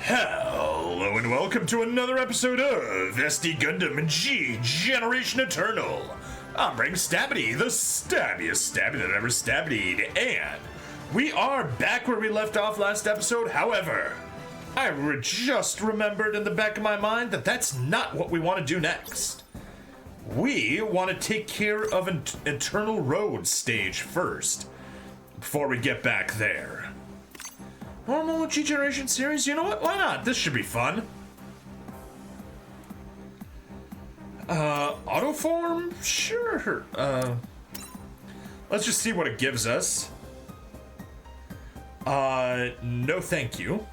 Hello and welcome to another episode of SD Gundam G Generation Eternal. I'm Ring Stabbity, the stabbiest stabby that ever stabbied, and we are back where we left off last episode. However, I just remembered in the back of my mind that that's not what we want to do next. We want to take care of an Eternal Road stage first, before we get back there. Normal G Generation series? You know what? Why not? This should be fun. Auto form? Sure. Let's just see what it gives us. No thank you.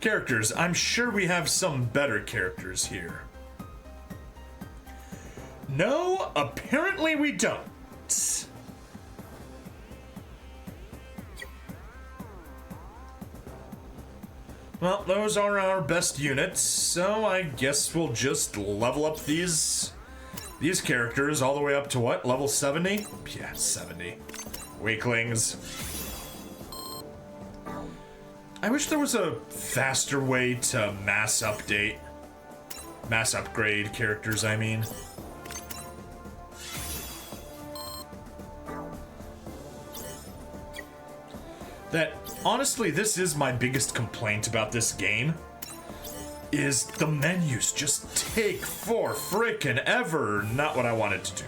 Characters. I'm sure we have some better characters here. No, apparently we don't. Well, those are our best units, so I guess we'll just level up these characters all the way up to what? Level 70? Yeah, 70. Weaklings. I wish there was a faster way to mass upgrade characters, I mean. That, honestly, this is my biggest complaint about this game, is the menus just take for frickin' ever. Not what I wanted to do.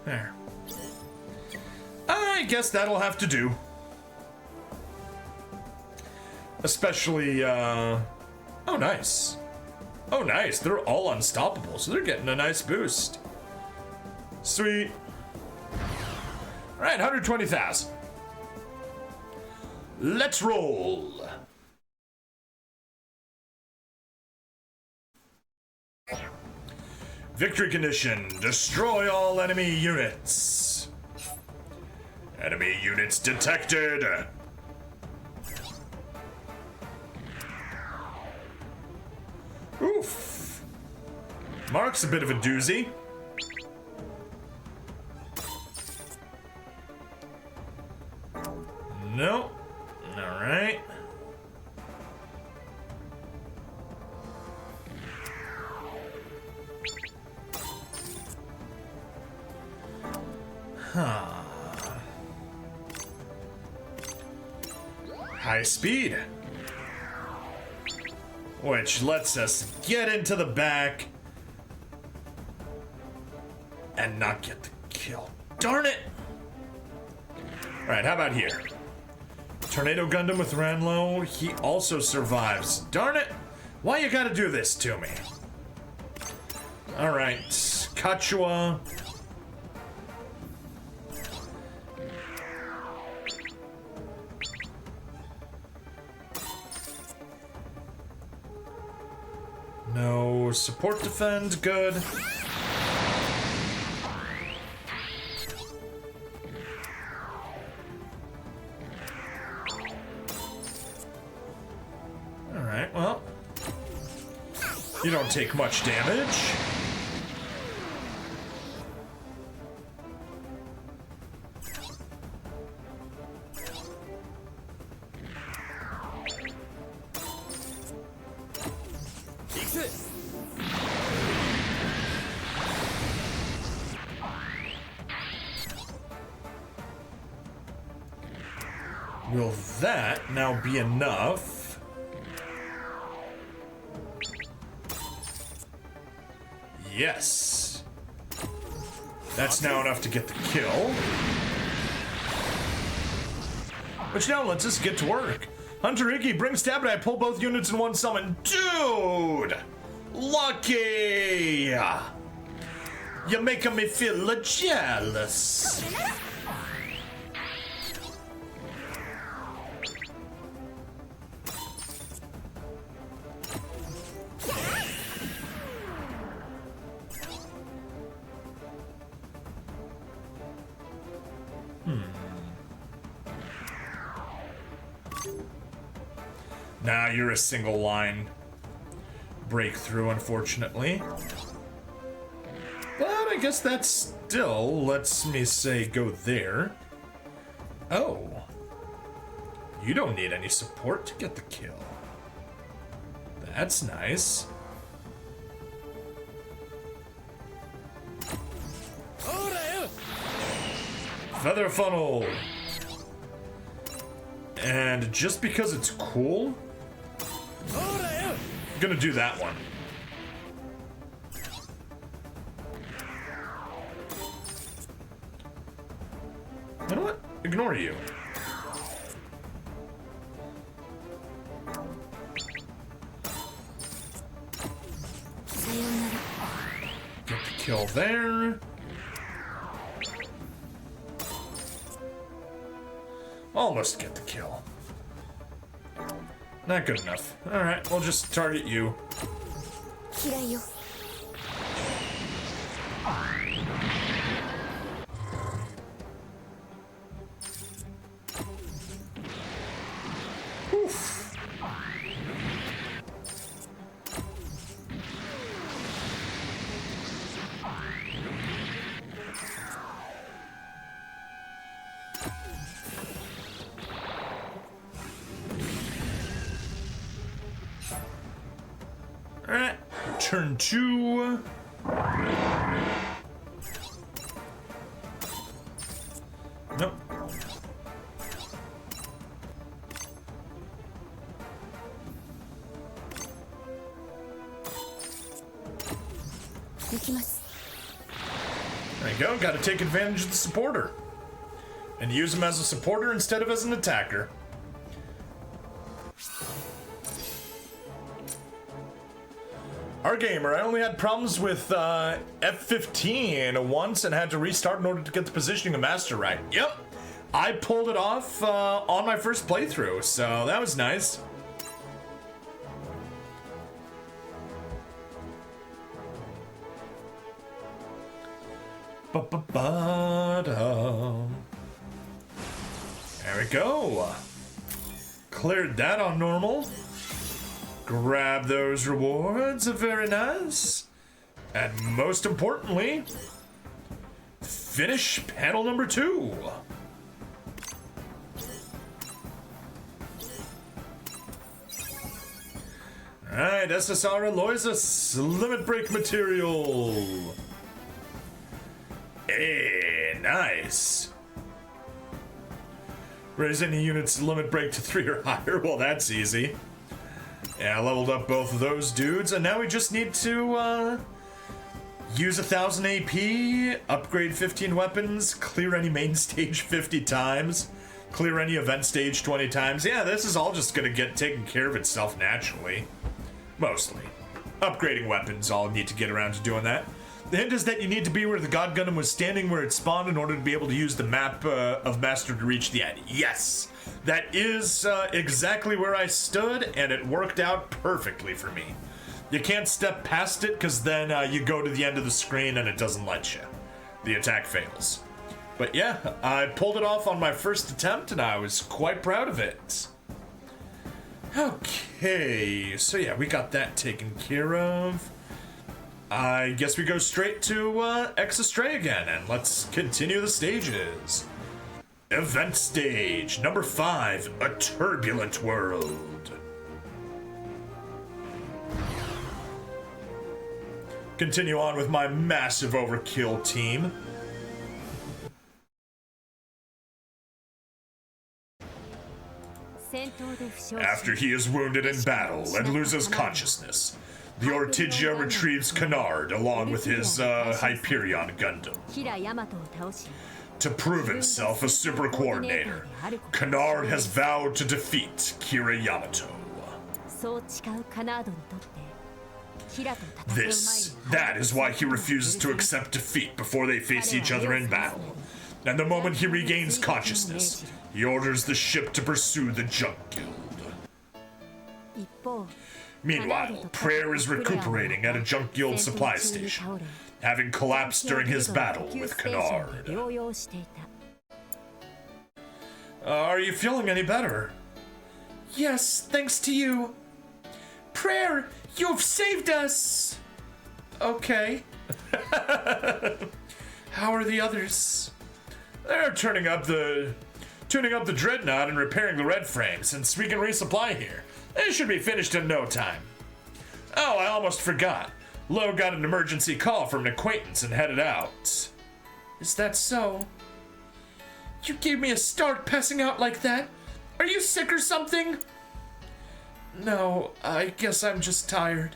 There. I guess that'll have to do. Especially, oh, nice. Oh, nice. They're all unstoppable, so they're getting a nice boost. Sweet. All right, 120,000. Let's roll. Victory condition. Destroy all enemy units. Enemy units detected. Oof. Mark's a bit of a doozy. Nope. All right. Huh. High speed. Which lets us get into the back and not get the kill. Darn it! Alright, how about here? Tornado Gundam with Lowe. He also survives. Darn it! Why you gotta do this to me? Alright, Kachua. No, support defend, good. Alright, well. You don't take much damage. Will that now be enough? Yes. That's now enough to get the kill. Which now lets us get to work. Hunter Iggy, bring stab and I pull both units in one summon. Dude! Lucky! You're making me feel jealous. Nah, you're a single line breakthrough, unfortunately. But I guess that still lets me say go there. Oh. You don't need any support to get the kill. That's nice. Feather funnel. And just because it's cool, I'm gonna do that one. You know what? Ignore you. Get the kill there. Almost get the kill. Not good enough. Alright, we'll just target you. Oof. Alright, turn 2. Nope. There you go, gotta take advantage of the supporter. And use him as a supporter instead of as an attacker. Our gamer, I only had problems with F15 once and had to restart in order to get the positioning of Master right. Yep, I pulled it off on my first playthrough, so that was nice. There we go. Cleared that on normal. Grab those rewards, very nice. And most importantly, finish panel number 2. Alright, SSR Aloysius limit break material. Hey, nice. Raise any unit's limit break to 3 or higher. Well, that's easy. Yeah, I leveled up both of those dudes, and now we just need to use 1000 AP, upgrade 15 weapons, clear any main stage 50 times, clear any event stage 20 times. Yeah, this is all just gonna get taken care of itself naturally. Mostly. Upgrading weapons, I'll need to get around to doing that. The hint is that you need to be where the God Gundam was standing where it spawned in order to be able to use the map of Master to reach the end. Yes! That is exactly where I stood, and it worked out perfectly for me. You can't step past it, because then you go to the end of the screen and it doesn't let you. The attack fails. But yeah, I pulled it off on my first attempt, and I was quite proud of it. Okay, so yeah, we got that taken care of. I guess we go straight to X Astray again, and let's continue the stages. Event stage number 5, a turbulent world. Continue on with my massive overkill team. After he is wounded in battle and loses consciousness, the Ortigia retrieves Canard along with his Hyperion Gundam. To prove himself a super coordinator, Canard has vowed to defeat Kira Yamato. That is why he refuses to accept defeat before they face each other in battle. And the moment he regains consciousness, he orders the ship to pursue the Junk Guild. Meanwhile, Prayer is recuperating at a Junk Guild supply station, having collapsed during his battle with Canard. Are you feeling any better? Yes, thanks to you. Prayer, you've saved us! Okay. How are the others? They're tuning up the dreadnought and repairing the red frame since we can resupply here. They should be finished in no time. Oh, I almost forgot. Lowe got an emergency call from an acquaintance and headed out. Is that so? You gave me a start passing out like that? Are you sick or something? No, I guess I'm just tired.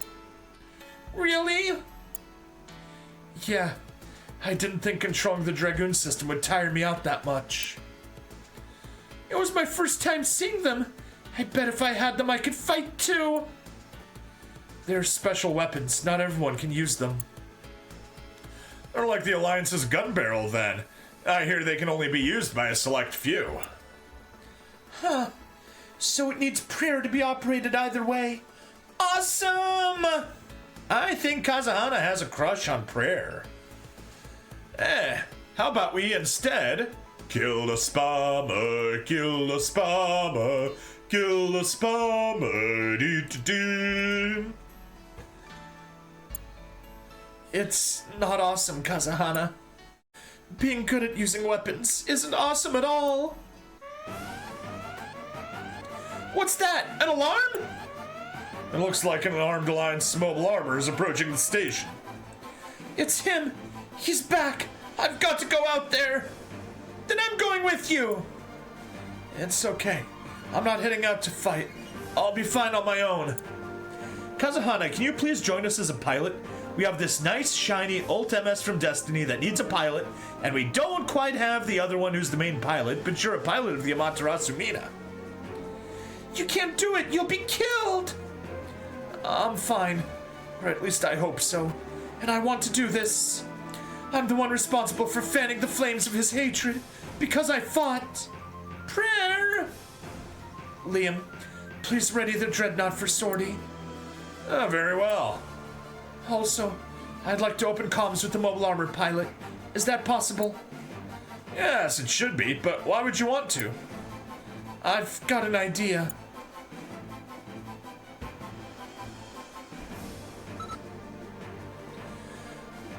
Really? Yeah, I didn't think controlling the Dragoon system would tire me out that much. It was my first time seeing them. I bet if I had them I could fight too. They're special weapons, not everyone can use them. They're like the Alliance's gun barrel then. I hear they can only be used by a select few. Huh. So it needs prayer to be operated either way. Awesome! I think Kazahana has a crush on prayer. How about we instead kill the spammer, kill the spammer, kill the spammer, doo-doo-doo. It's not awesome, Kazahana. Being good at using weapons isn't awesome at all. What's that? An alarm? It looks like an armed Alliance mobile armor is approaching the station. It's him. He's back. I've got to go out there. Then I'm going with you. It's okay. I'm not heading out to fight. I'll be fine on my own. Kazahana, can you please join us as a pilot? We have this nice, shiny Ult MS from Destiny that needs a pilot, and we don't quite have the other one who's the main pilot, but you're a pilot of the Amaterasu Mina. You can't do it! You'll be killed! I'm fine. Or at least I hope so. And I want to do this. I'm the one responsible for fanning the flames of his hatred, because I fought. Prayer! Liam, please ready the dreadnought for sortie. Very well. Also, I'd like to open comms with the mobile armor pilot. Is that possible? Yes, it should be, but why would you want to? I've got an idea.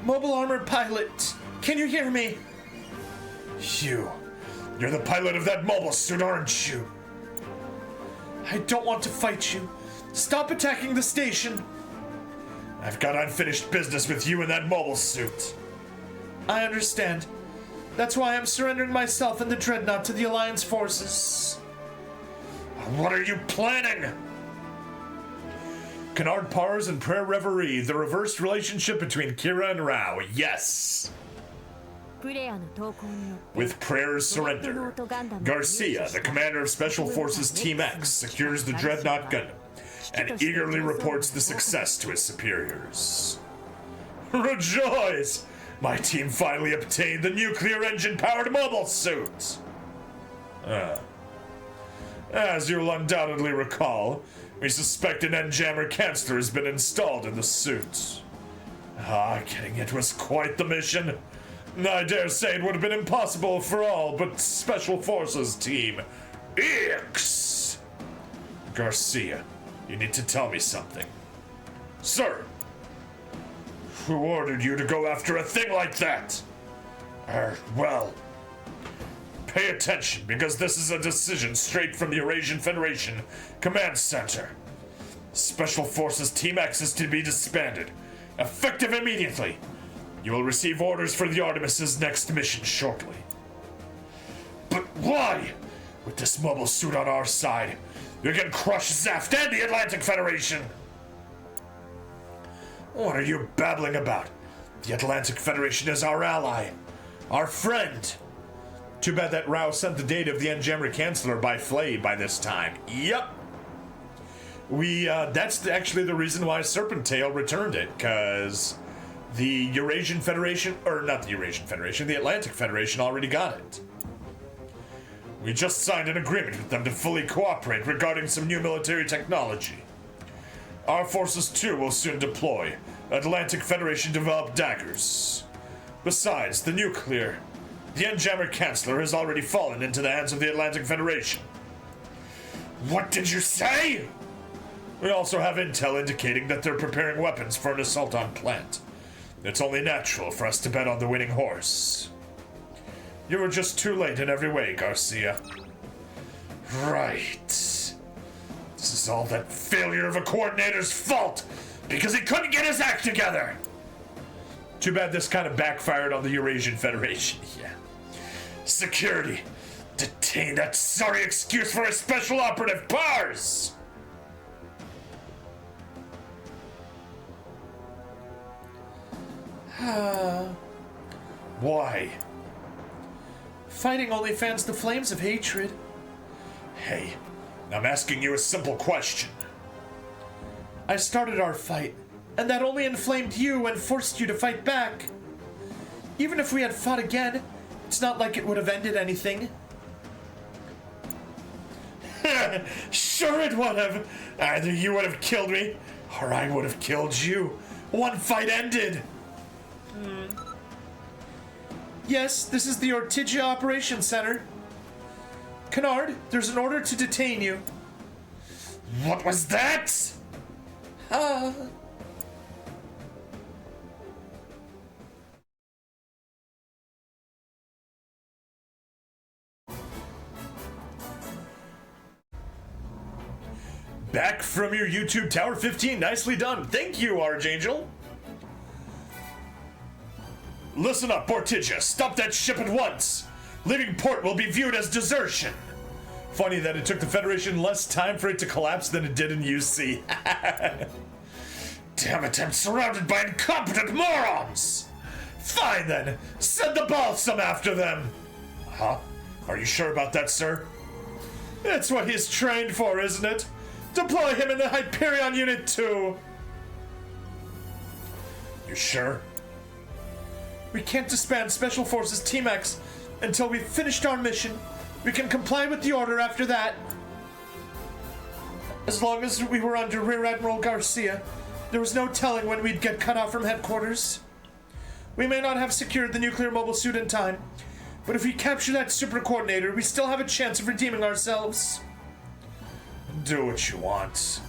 Mobile armor pilot, can you hear me? You're the pilot of that mobile suit, aren't you? I don't want to fight you. Stop attacking the station. I've got unfinished business with you in that mobile suit. I understand. That's why I'm surrendering myself and the dreadnought to the Alliance forces. What are you planning? Canard Pars and Prayer Reverie, the reversed relationship between Kira and Rao, yes. With Prayer's surrender, Garcia, the commander of Special Forces Team X, secures the Dreadnought Gundam and eagerly reports the success to his superiors. Rejoice! My team finally obtained the nuclear engine-powered mobile suit! As you'll undoubtedly recall, we suspect an Jammer Canceller has been installed in the suit. Getting it was quite the mission. I dare say it would have been impossible for all but Special Forces Team X. Garcia, you need to tell me something. Sir, who ordered you to go after a thing like that? Well, pay attention, because this is a decision straight from the Eurasian Federation Command Center. Special Forces Team X is to be disbanded, effective immediately. You will receive orders for the Artemis's next mission shortly. But why? With this mobile suit on our side, you can crush Zaft and the Atlantic Federation! What are you babbling about? The Atlantic Federation is our ally, our friend. Too bad that Rao sent the data of the Jammer Canceller by Flay by this time. Yep. That's actually the reason why Serpentail returned it, because the Eurasian Federation, or not the Eurasian Federation, the Atlantic Federation already got it. We just signed an agreement with them to fully cooperate regarding some new military technology. Our forces too will soon deploy Atlantic Federation developed daggers. Besides, the Jammer Canceller has already fallen into the hands of the Atlantic Federation. What did you say? We also have intel indicating that they're preparing weapons for an assault on plant. It's only natural for us to bet on the winning horse. You were just too late in every way, Garcia. Right. This is all that failure of a coordinator's fault, because he couldn't get his act together. Too bad this kind of backfired on the Eurasian Federation. Yeah. Security. Detain that sorry excuse for a special operative, Pars! Why? Fighting only fans the flames of hatred. Hey, I'm asking you a simple question. I started our fight, and that only inflamed you and forced you to fight back. Even if we had fought again, it's not like it would have ended anything. Sure it would have. Either you would have killed me, or I would have killed you. One fight ended. Yes, this is the Ortigia Operations Center. Kennard, there's an order to detain you. What was that? Back from your YouTube Tower 15. Nicely done. Thank you, Archangel. Listen up, Ortigia. Stop that ship at once. Leaving port will be viewed as desertion. Funny that it took the Federation less time for it to collapse than it did in UC. Damn it, I'm surrounded by incompetent morons. Fine then. Send the balsam after them. Huh? Are you sure about that, sir? It's what he's trained for, isn't it? Deploy him in the Hyperion Unit 2. You sure? We can't disband Special Forces Team X until we've finished our mission. We can comply with the order after that. As long as we were under Rear Admiral Garcia, there was no telling when we'd get cut off from headquarters. We may not have secured the nuclear mobile suit in time, but if we capture that super coordinator, we still have a chance of redeeming ourselves. Do what you want.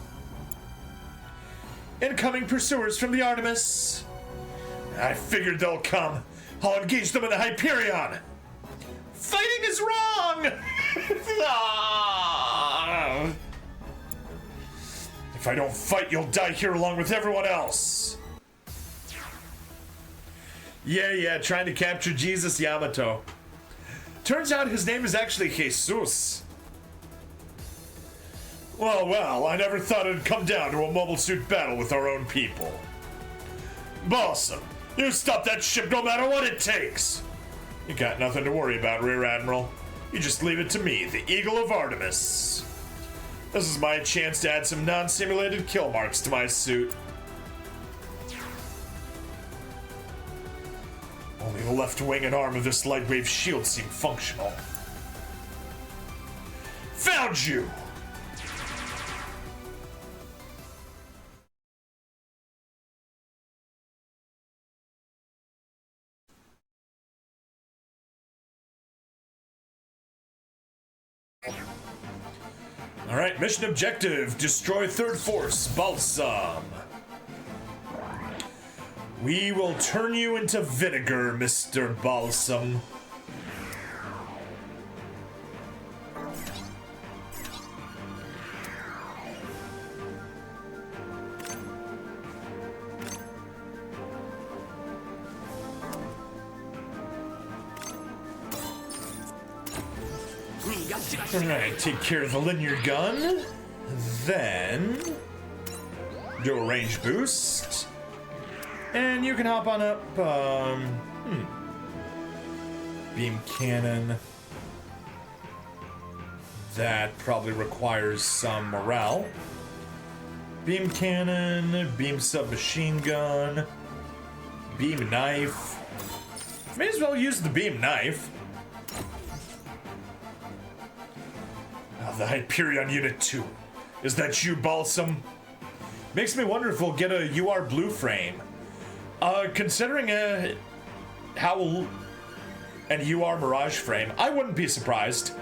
Incoming pursuers from the Artemis. I figured they'll come. I'll engage them in the Hyperion. Fighting is wrong! If I don't fight, you'll die here along with everyone else. Yeah, trying to capture Jesus Yamato. Turns out his name is actually Jesus. Well, I never thought it'd come down to a mobile suit battle with our own people. Balsam, you stop that ship no matter what it takes. You got nothing to worry about, Rear Admiral. You just leave it to me, the Eagle of Artemis. This is my chance to add some non-simulated kill marks to my suit. Only the left wing and arm of this lightwave shield seem functional. Found you! Alright, mission objective, destroy third force, Balsam. We will turn you into vinegar, Mr. Balsam. Alright, take care of the linear gun. Then do a range boost. And you can hop on up. Beam cannon. That probably requires some morale. Beam cannon, beam submachine gun, beam knife. May as well use the beam knife. The Hyperion Unit 2. Is that you, Balsam? Makes me wonder if we'll get a UR blue frame. Considering how an UR Mirage frame, I wouldn't be surprised.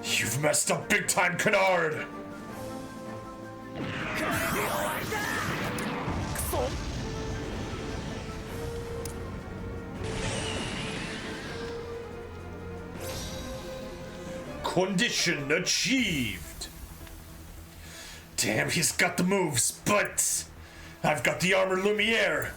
You've messed up big time, Canard! Condition achieved! Damn, he's got the moves, but I've got the armor Lumiere!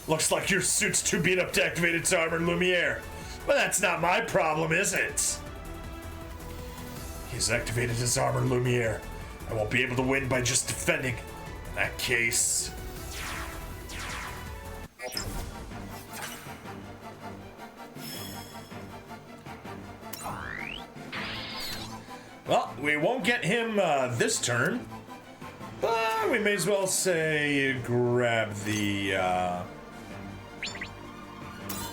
Looks like your suit's too beat up to activate its armor Lumiere. But that's not my problem, is it? He's activated his armor Lumiere. I won't be able to win by just defending. In that case... Well, we won't get him this turn. But we may as well say grab the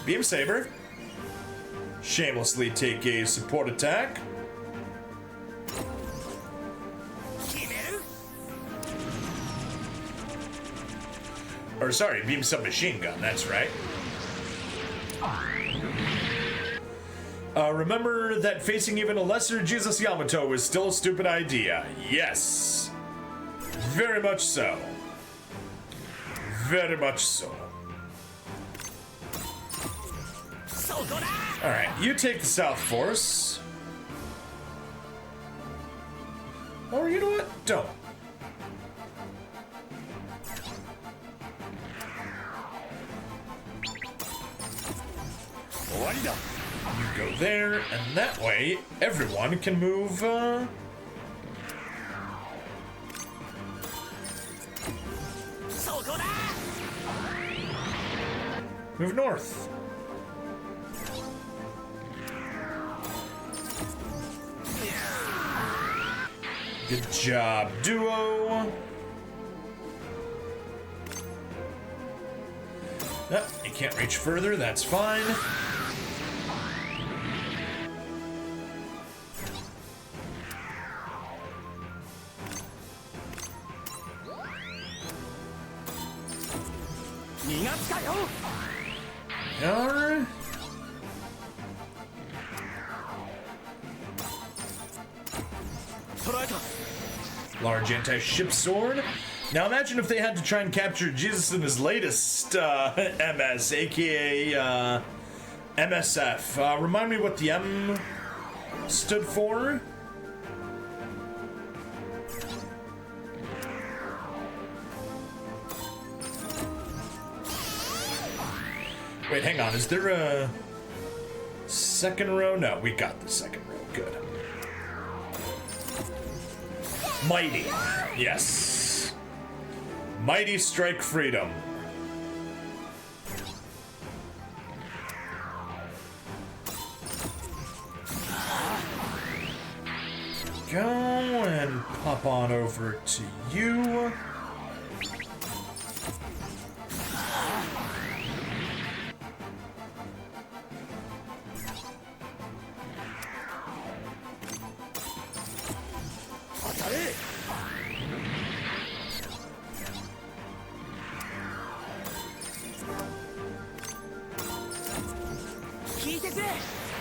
Beam Saber. Shamelessly take a support attack. Or sorry, Beam Submachine Gun, that's right. Remember that facing even a lesser Jesus Yamato is still a stupid idea. Yes. Very much so. Very much so. Alright, you take the South Force. Or you know what? Don't. You go there, and that way everyone can move. Move north. Good job, duo. No, you can't reach further, that's fine. Alright. Large anti-ship sword. Now imagine if they had to try and capture Jesus in his latest MS, aka MSF. Remind me what the M stood for? Wait, hang on. Is there a second row? No, we got the second row. Good. Mighty. Yes. Mighty Strike Freedom. Go and pop on over to you.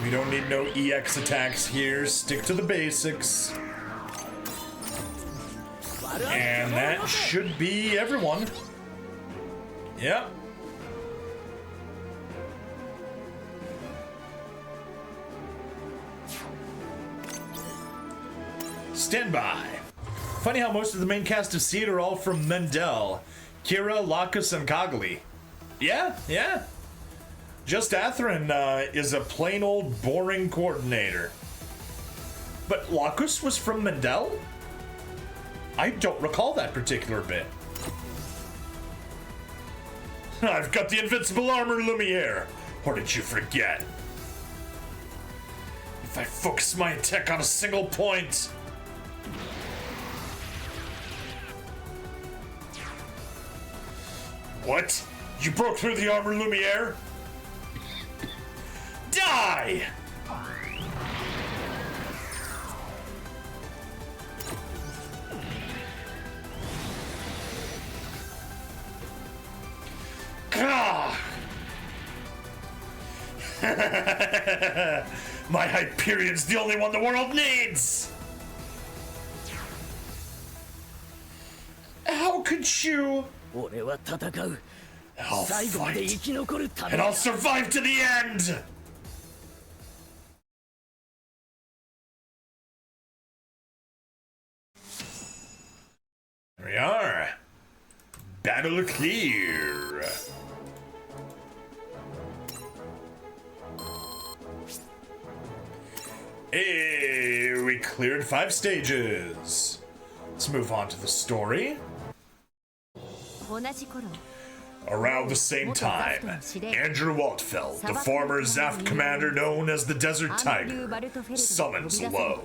We don't need no EX attacks here. Stick to the basics. And that should be everyone. Yep. Stand by. Funny how most of the main cast of SEED are all from Mendel. Kira, Lacus, and Kagli. Yeah. Just Atherin is a plain old boring coordinator. But Lacus was from Mendel? I don't recall that particular bit. I've got the invincible armor Lumiere. Or did you forget? If I focus my attack on a single point... What? You broke through the armor Lumiere? Die! Gah! My Hyperion's the only one the world needs! How could you? I'll fight, and I'll survive to the end! There we are. Battle clear. Hey, we cleared 5 stages. Let's move on to the story. Around the same time, Andrew Waltfeld, the former Zaft commander known as the Desert Tiger, summons Lowe.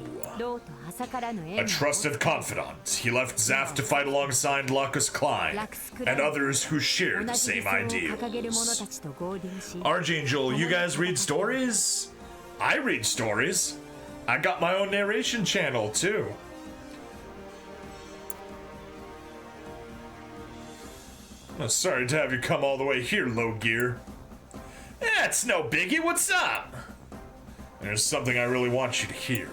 A trusted confidant, he left Zaft to fight alongside Locus Klein and others who share the same ideals. Archangel, you guys read stories? I read stories. I got my own narration channel too. I'm sorry to have you come all the way here, Low Gear. It's no biggie, what's up? There's something I really want you to hear.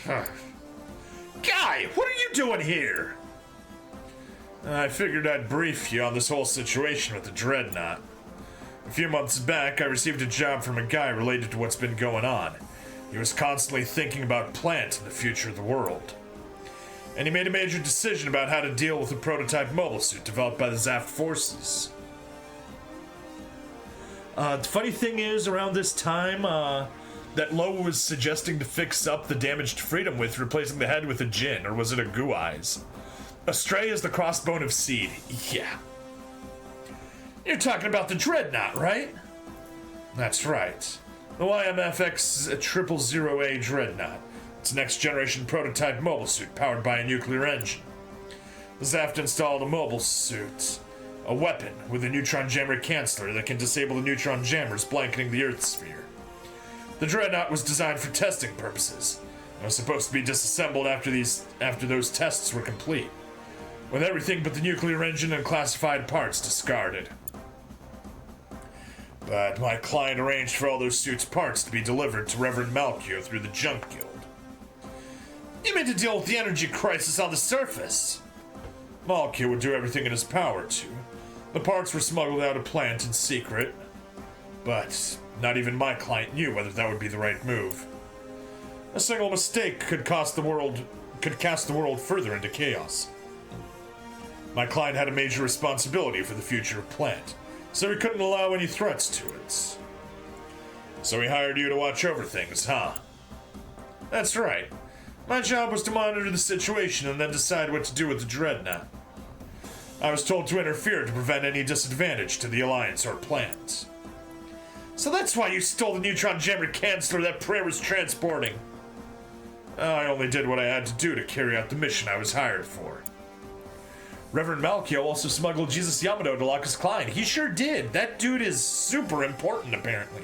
Guy, what are you doing here? I figured I'd brief you on this whole situation with the Dreadnought. A few months back, I received a job from a guy related to what's been going on. He was constantly thinking about Plant and the future of the world. And he made a major decision about how to deal with a prototype mobile suit developed by the Zaft forces. The funny thing is, around this time, that Lowe was suggesting to fix up the damaged Freedom with replacing the head with a Jin, or was it a Goo Eyes? Astray is the crossbone of Seed. Yeah. You're talking about the Dreadnought, right? That's right. The YMFX-000A Dreadnought. It's a next-generation prototype mobile suit powered by a nuclear engine. The Zaft installed a mobile suit, a weapon with a Neutron Jammer Canceller that can disable the neutron jammers blanketing the Earth sphere. The Dreadnought was designed for testing purposes and was supposed to be disassembled after those tests were complete, with everything but the nuclear engine and classified parts discarded. But my client arranged for all those suits' parts to be delivered to Reveran Malchio through the Junk Guild. You mean to deal with the energy crisis on the surface? Malchio would do everything in his power to. The parts were smuggled out of Plant in secret, but not even my client knew whether that would be the right move. A single mistake could cast the world further into chaos. My client had a major responsibility for the future of Plant, so he couldn't allow any threats to it. So he hired you to watch over things, huh? That's right. My job was to monitor the situation and then decide what to do with the Dreadnought. I was told to interfere to prevent any disadvantage to the Alliance or Plant. So that's why you stole the Neutron Jammer Canceller that Prayer was transporting. I only did what I had to do to carry out the mission I was hired for. Reveran Malchio also smuggled Jesus Yamato to Locus Klein. He sure did. That dude is super important, apparently.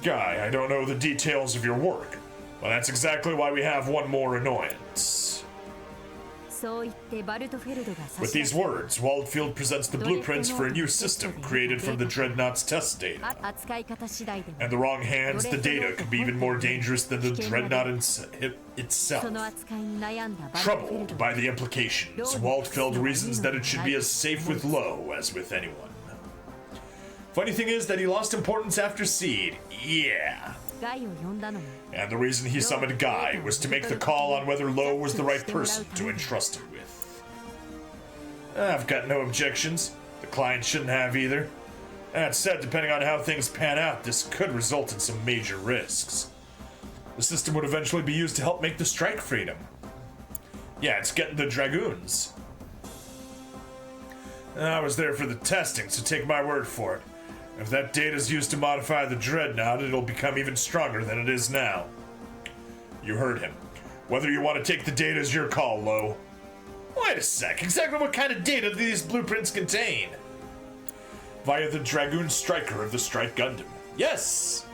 Guy, I don't know the details of your work, but that's exactly why we have one more annoyance. With these words, Waldfield presents the blueprints for a new system created from the Dreadnought's test data. In the wrong hands, the data could be even more dangerous than the Dreadnought itself. Troubled by the implications, Waldfield reasons that it should be as safe with Lowe as with anyone. Funny thing is that he lost importance after Seed. Yeah. And the reason he summoned Guy was to make the call on whether Lowe was the right person to entrust it with. I've got no objections. The client shouldn't have either. That said, depending on how things pan out, this could result in some major risks. The system would eventually be used to help make the strike freedom. Yeah, it's getting the Dragoons. I was there for the testing, so take my word for it. If that data is used to modify the Dreadnought, it'll become even stronger than it is now. You heard him. Whether you want to take the data is your call, Lowe. Wait a sec, exactly what kind of data do these blueprints contain? Via the Dragoon Striker of the Strike Gundam. Yes!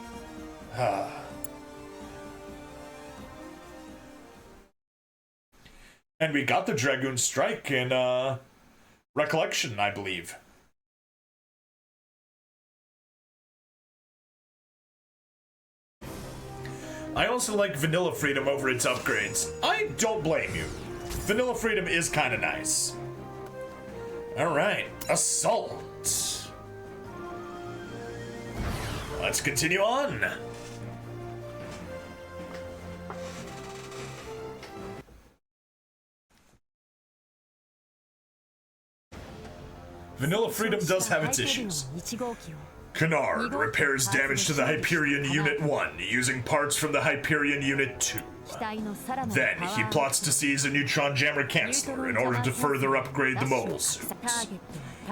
And we got the Dragoon Strike in, Recollection, I believe. I also like Vanilla Freedom over its upgrades. I don't blame you. Vanilla Freedom is kind of nice. Alright, Assault. Let's continue on. Vanilla Freedom does have its issues. Kennard repairs damage to the Hyperion Unit 1 using parts from the Hyperion Unit 2. Then he plots to seize a Neutron Jammer Canceller in order to further upgrade the mobile suits.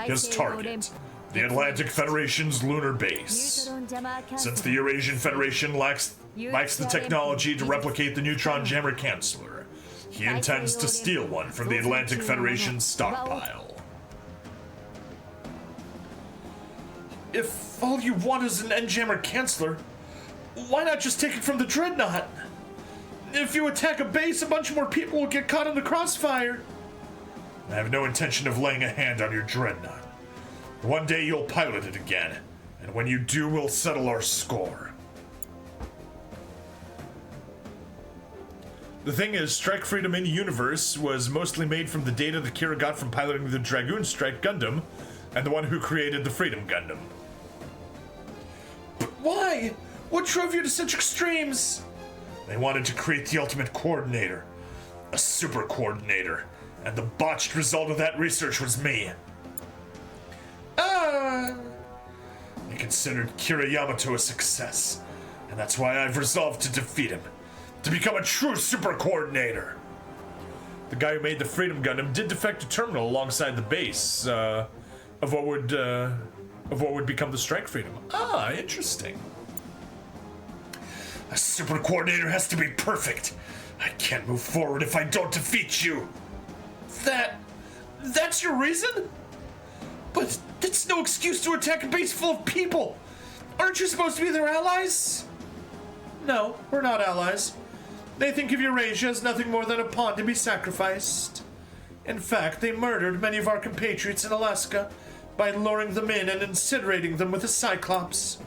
His target, the Atlantic Federation's lunar base. Since the Eurasian Federation lacks the technology to replicate the Neutron Jammer Canceller, he intends to steal one from the Atlantic Federation's stockpile. If all you want is an N-Jammer Canceller, why not just take it from the Dreadnought? If you attack a base, a bunch more people will get caught in the crossfire. I have no intention of laying a hand on your Dreadnought. One day you'll pilot it again, and when you do, we'll settle our score. The thing is, Strike Freedom in Universe was mostly made from the data that Kira got from piloting the Dragoon Strike Gundam, and the one who created the Freedom Gundam. But why? What drove you to such extremes? They wanted to create the ultimate coordinator, a super coordinator, and the botched result of that research was me. They considered Kira Yamato a success, and that's why I've resolved to defeat him, to become a true super coordinator. The guy who made the Freedom Gundam did defect a terminal alongside the base of what would become the Strike Freedom. Ah, interesting. A super coordinator has to be perfect. I can't move forward if I don't defeat you. That's your reason? But that's no excuse to attack a base full of people. Aren't you supposed to be their allies? No, we're not allies. They think of Eurasia as nothing more than a pawn to be sacrificed. In fact, they murdered many of our compatriots in Alaska by luring them in and incinerating them with a Cyclops.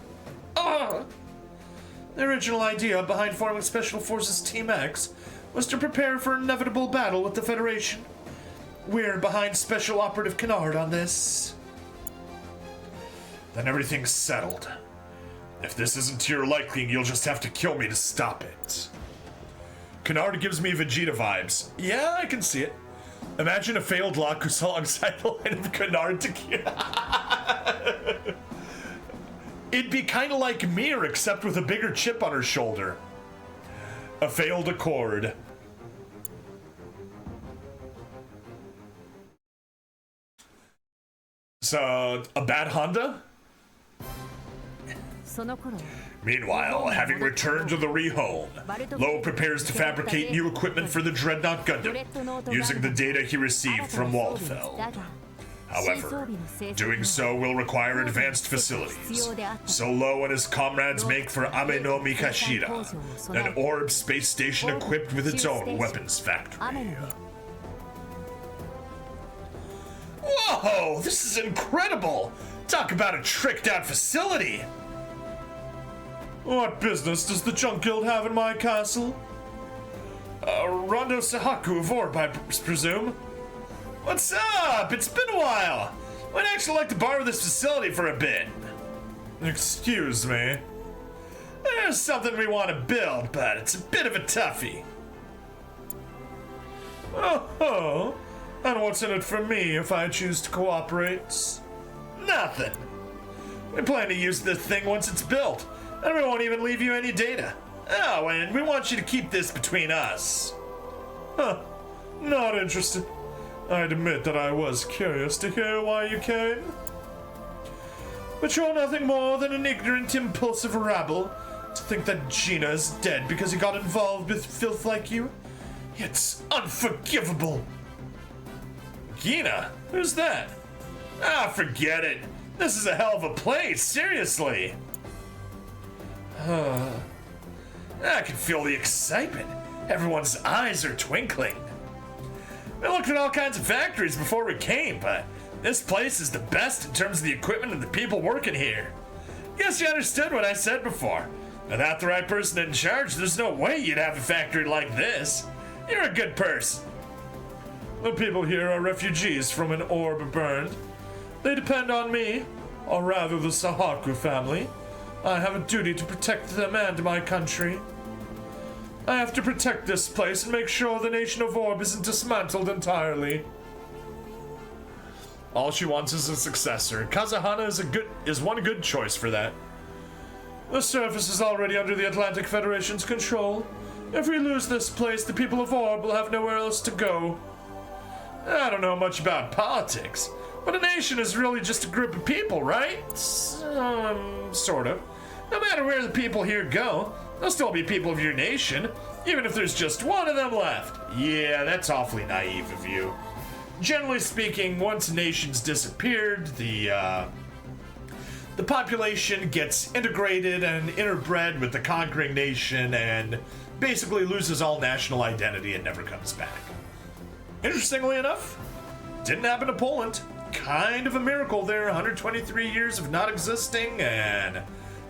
The original idea behind forming Special Forces Team X was to prepare for an inevitable battle with the Federation. We're behind Special Operative Kennard on this. Then everything's settled. If this isn't to your liking, you'll just have to kill me to stop it. Kennard gives me Vegeta vibes. Yeah, I can see it. Imagine a failed Lacus alongside the line of Kennard to kill. It'd be kind of like Mir, except with a bigger chip on her shoulder. A failed Accord. So, a bad Honda? Meanwhile, having returned to the Rehome, Lowe prepares to fabricate new equipment for the Dreadnought Gundam, using the data he received from Waldfeld. However, doing so will require advanced facilities, so Lowe and his comrades make for Ame no Mikashira, an orb space station equipped with its own weapons factory. Whoa, this is incredible! Talk about a tricked-out facility! What business does the Junk Guild have in my castle? Rondo Sahaku of Orb, I presume. What's up? It's been a while. I'd actually like to borrow this facility for a bit. Excuse me. There's something we want to build, but it's a bit of a toughie. Oh, and what's in it for me if I choose to cooperate? Nothing. We plan to use this thing once it's built, and we won't even leave you any data. Oh, and we want you to keep this between us. Not interested. I'd admit that I was curious to hear why you came. But you're nothing more than an ignorant, impulsive rabble. To think that Gina is dead because he got involved with filth like you? It's unforgivable. Gina? Who's that? Forget it. This is a hell of a place, seriously. I can feel the excitement. Everyone's eyes are twinkling. We looked at all kinds of factories before we came, but this place is the best in terms of the equipment and the people working here. Guess you understood what I said before. Without the right person in charge, there's no way you'd have a factory like this. You're a good person. The people here are refugees from an orb burned. They depend on me, or rather the Sahaku family. I have a duty to protect them and my country. I have to protect this place and make sure the nation of Orb isn't dismantled entirely. All she wants is a successor. Kazahana is one good choice for that. The surface is already under the Atlantic Federation's control. If we lose this place, the people of Orb will have nowhere else to go. I don't know much about politics, but a nation is really just a group of people, right? Sort of. No matter where the people here go, there'll still be people of your nation, even if there's just one of them left. Yeah, that's awfully naive of you. Generally speaking, once nations disappeared, the population gets integrated and interbred with the conquering nation and basically loses all national identity and never comes back. Interestingly enough, didn't happen to Poland. Kind of a miracle there, 123 years of not existing, and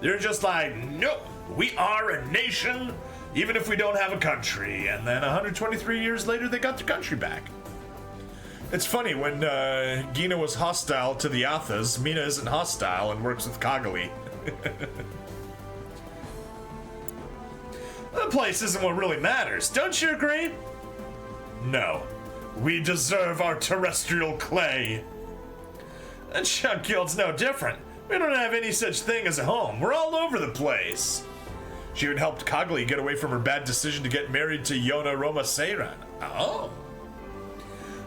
they're just like, nope, we are a nation, even if we don't have a country. And then 123 years later, they got their country back. It's funny, when Gina was hostile to the Athas, Mina isn't hostile and works with Kagami. The place isn't what really matters, don't you agree? No. We deserve our terrestrial clay. And Chunk Guild's no different. We don't have any such thing as a home. We're all over the place. She even helped Kagli get away from her bad decision to get married to Yona Roma Seiran. Oh.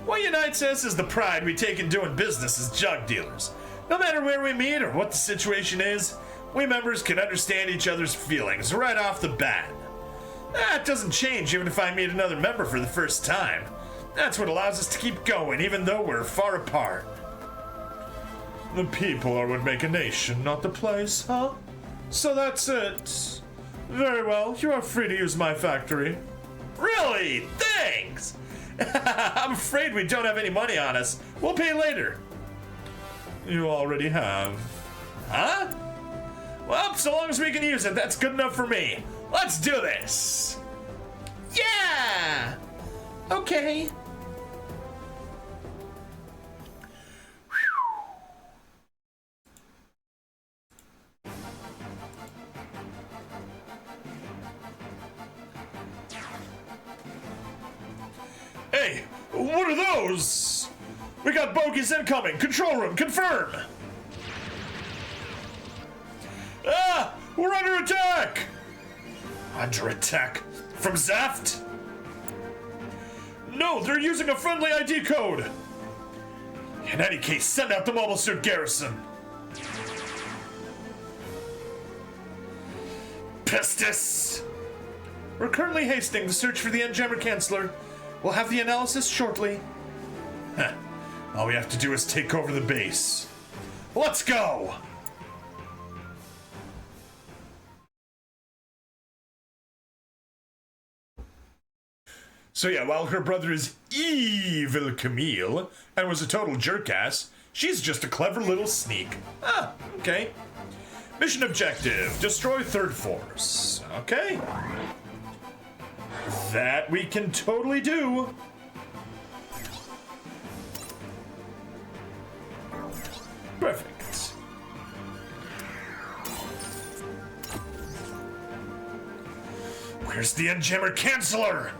What unites us is the pride we take in doing business as jug dealers. No matter where we meet or what the situation is, we members can understand each other's feelings right off the bat. That doesn't change even if I meet another member for the first time. That's what allows us to keep going even though we're far apart. The people are what make a nation, not the place, huh? So that's it. Very well, you are free to use my factory. Really? Thanks! I'm afraid we don't have any money on us. We'll pay later. You already have. Huh? Well, so long as we can use it, that's good enough for me. Let's do this! Yeah! Okay. Hey, what are those? We got bogeys incoming. Control room, confirm. Ah, we're under attack. Under attack? From Zaft? No, they're using a friendly ID code. In any case, send out the mobile suit garrison. Pistis! We're currently hastening the search for the Neutron Jammer Canceller. We'll have the analysis shortly. Huh. All we have to do is take over the base. Let's go! So yeah, while her brother is evil Camille and was a total jerkass, she's just a clever little sneak. Ah, okay. Mission objective, destroy third force. Okay. That we can totally do. Perfect. Where's the Neutron Jammer Canceller?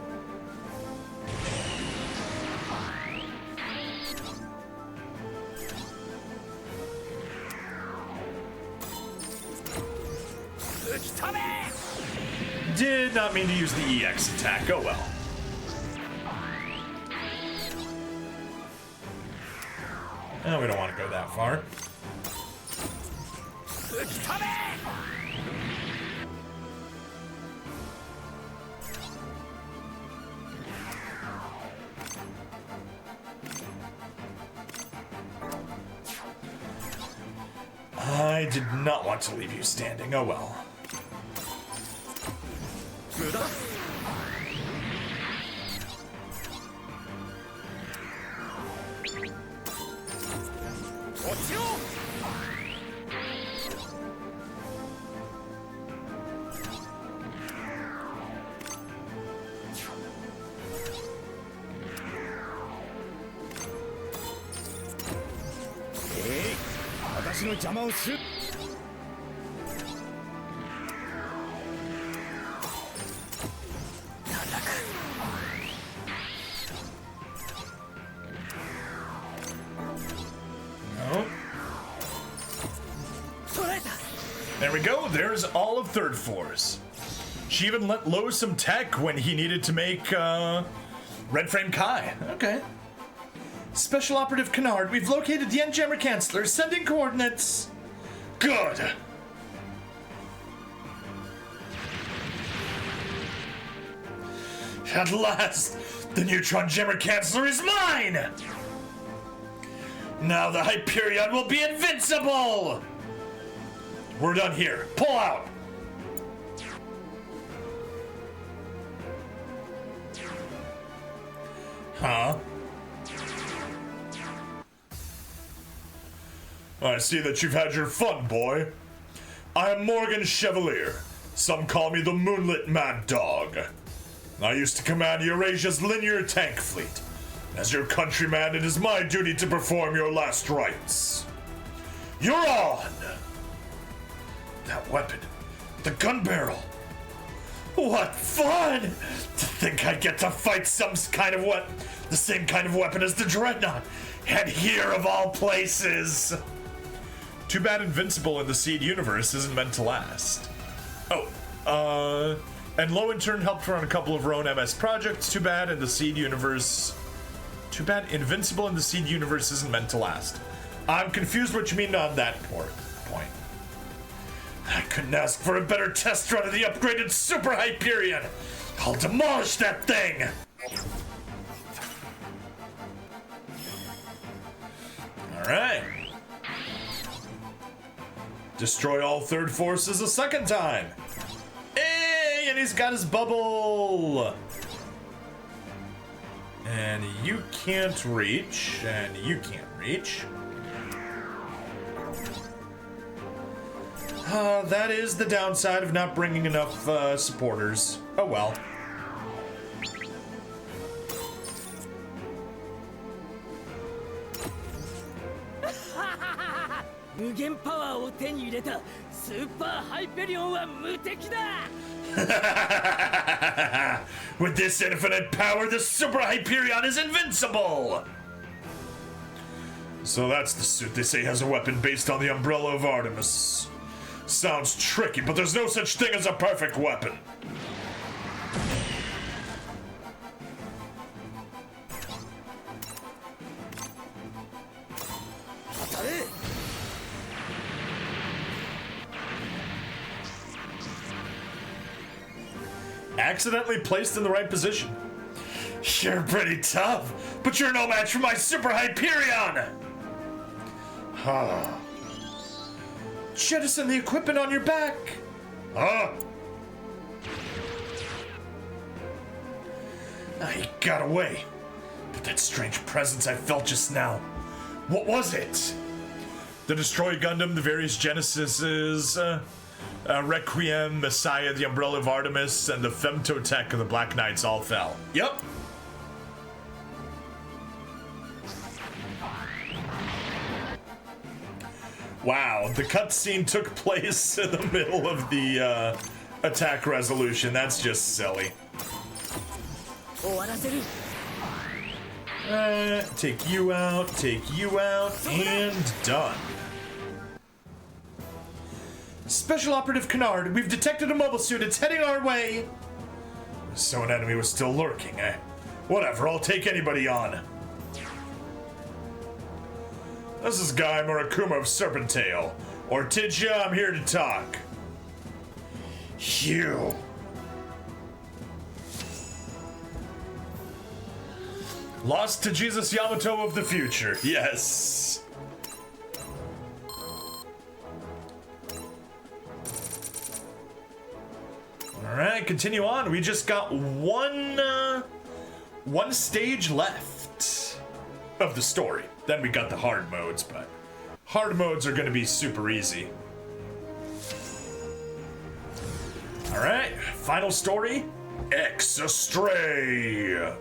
Did not mean to use the EX attack, oh well. Oh, we don't want to go that far. I did not want to leave you standing, oh well. There we go, there's all of Third Force. She even let Lowe some tech when he needed to make, Red Frame Kai. Okay. Special Operative Kennard, we've located the Jammer Canceller, sending coordinates. Good! At last, the Neutron Jammer Canceller is mine! Now the Hyperion will be invincible! We're done here. Pull out! Huh? I see that you've had your fun, boy. I am Morgan Chevalier. Some call me the Moonlit Mad Dog. I used to command Eurasia's linear tank fleet. As your countryman, it is my duty to perform your last rites. You're on! That weapon, the gun barrel. What fun! To think I get to fight some kind of the same kind of weapon as the Dreadnought, and here of all places. Too bad Invincible in the Seed universe isn't meant to last. Oh, and Lowe in turn helped run a couple of her own MS projects. Too bad Invincible in the Seed universe isn't meant to last. I'm confused what you mean on that point. I couldn't ask for a better test run of the upgraded Super Hyperion. I'll demolish that thing. All right. Destroy all Third Forces a second time. Hey, and he's got his bubble. And you can't reach, and you can't reach. That is the downside of not bringing enough supporters. Oh well. With this infinite power, the Super Hyperion is invincible! So that's the suit they say has a weapon based on the umbrella of Artemis. Sounds tricky, but there's no such thing as a perfect weapon. Accidentally placed in the right position. You're pretty tough, but you're no match for my Super Hyperion! Jettison the equipment on your back! He got away. But that strange presence I felt just now. What was it? The Destroy Gundam, the various Genesises, Requiem, Messiah, the Umbrella of Artemis, and the Femtotech of the Black Knights all fell. Yep. Wow, the cutscene took place in the middle of the attack resolution. That's just silly. Take you out, and done. Special Operative Kennard, we've detected a mobile suit. It's heading our way. So an enemy was still lurking, eh? Whatever, I'll take anybody on. This is Guy Murakuma of Serpentail. Ortigia, I'm here to talk. You. Lost to Jesus Yamato of the future, yes. Alright, continue on. We just got one stage left of the story. Then we got the hard modes, but hard modes are gonna be super easy. Alright, final story, X Astray.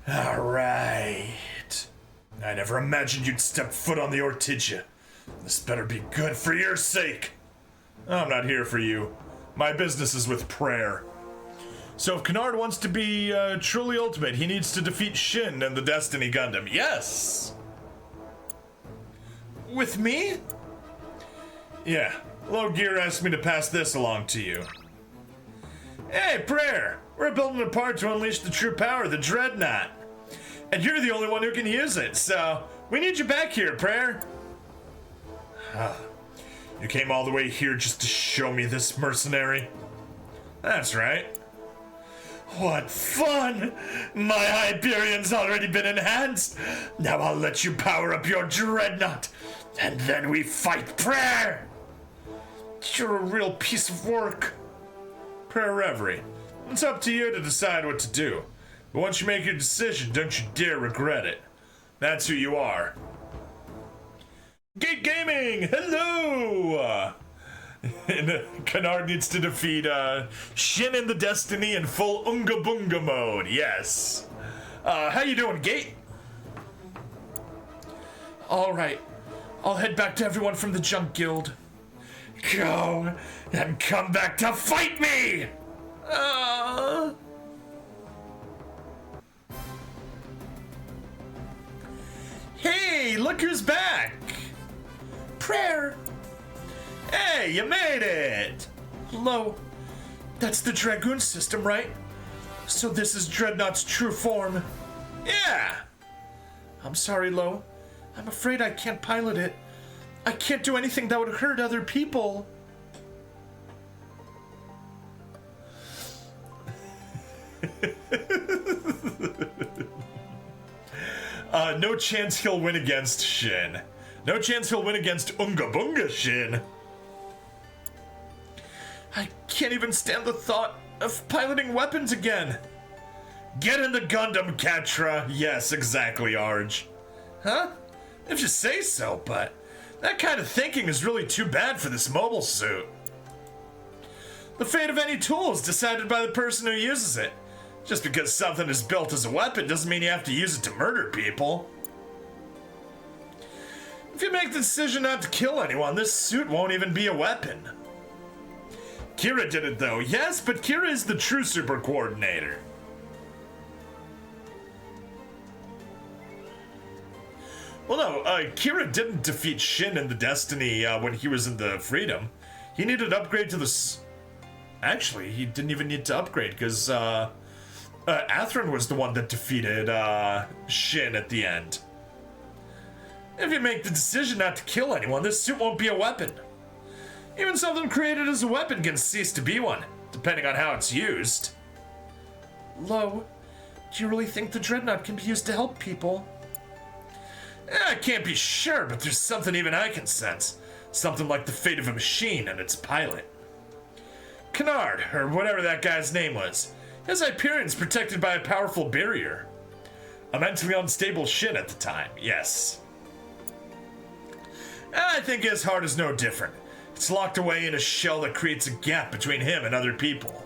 Alright. I never imagined you'd step foot on the Ortigia. This better be good for your sake. I'm not here for you. My business is with prayer. So if Kennard wants to be truly ultimate, he needs to defeat Shin and the Destiny Gundam. Yes! With me? Yeah. Lowe Gear asked me to pass this along to you. Hey, Prayer! We're building a part to unleash the true power of the Dreadnought. And you're the only one who can use it, so we need you back here, Prayer. You came all the way here just to show me this, mercenary? That's right. What fun! My Hyperion's already been enhanced. Now I'll let you power up your Dreadnought, and then we fight Prayer! You're a real piece of work. Prayer Reverie, it's up to you to decide what to do. But once you make your decision, don't you dare regret it. That's who you are. Gate Gaming, hello! And Kennard needs to defeat Shin and the Destiny in full Unga Bunga mode, yes. How you doing, Gate? Alright, I'll head back to everyone from the Junk Guild. Go, and come back to fight me! Hey, look who's back! Prayer! Hey, you made it! Lowe, that's the Dragoon system, right? So this is Dreadnought's true form. Yeah! I'm sorry, Lowe. I'm afraid I can't pilot it. I can't do anything that would hurt other people. No chance he'll win against Shin. No chance he'll win against Unga Bunga Shin. I can't even stand the thought of piloting weapons again. Get in the Gundam, Katra. Yes, exactly, Arj. Huh? If you say so, but that kind of thinking is really too bad for this mobile suit. The fate of any tool is decided by the person who uses it. Just because something is built as a weapon doesn't mean you have to use it to murder people. If you make the decision not to kill anyone, this suit won't even be a weapon. Kira did it though, yes, but Kira is the true super coordinator. Well, no, Kira didn't defeat Shin in the Destiny when he was in the Freedom. He needed to upgrade to the... Actually, he didn't even need to upgrade, because Atherin was the one that defeated Shin at the end. If you make the decision not to kill anyone, this suit won't be a weapon. Even something created as a weapon can cease to be one, depending on how it's used. Lowe, do you really think the Dreadnought can be used to help people? I can't be sure, but there's something even I can sense. Something like the fate of a machine and its pilot. Kennard, or whatever that guy's name was, his Hyperion's protected by a powerful barrier. A mentally unstable Shin at the time, yes. And I think his heart is no different. It's locked away in a shell that creates a gap between him and other people.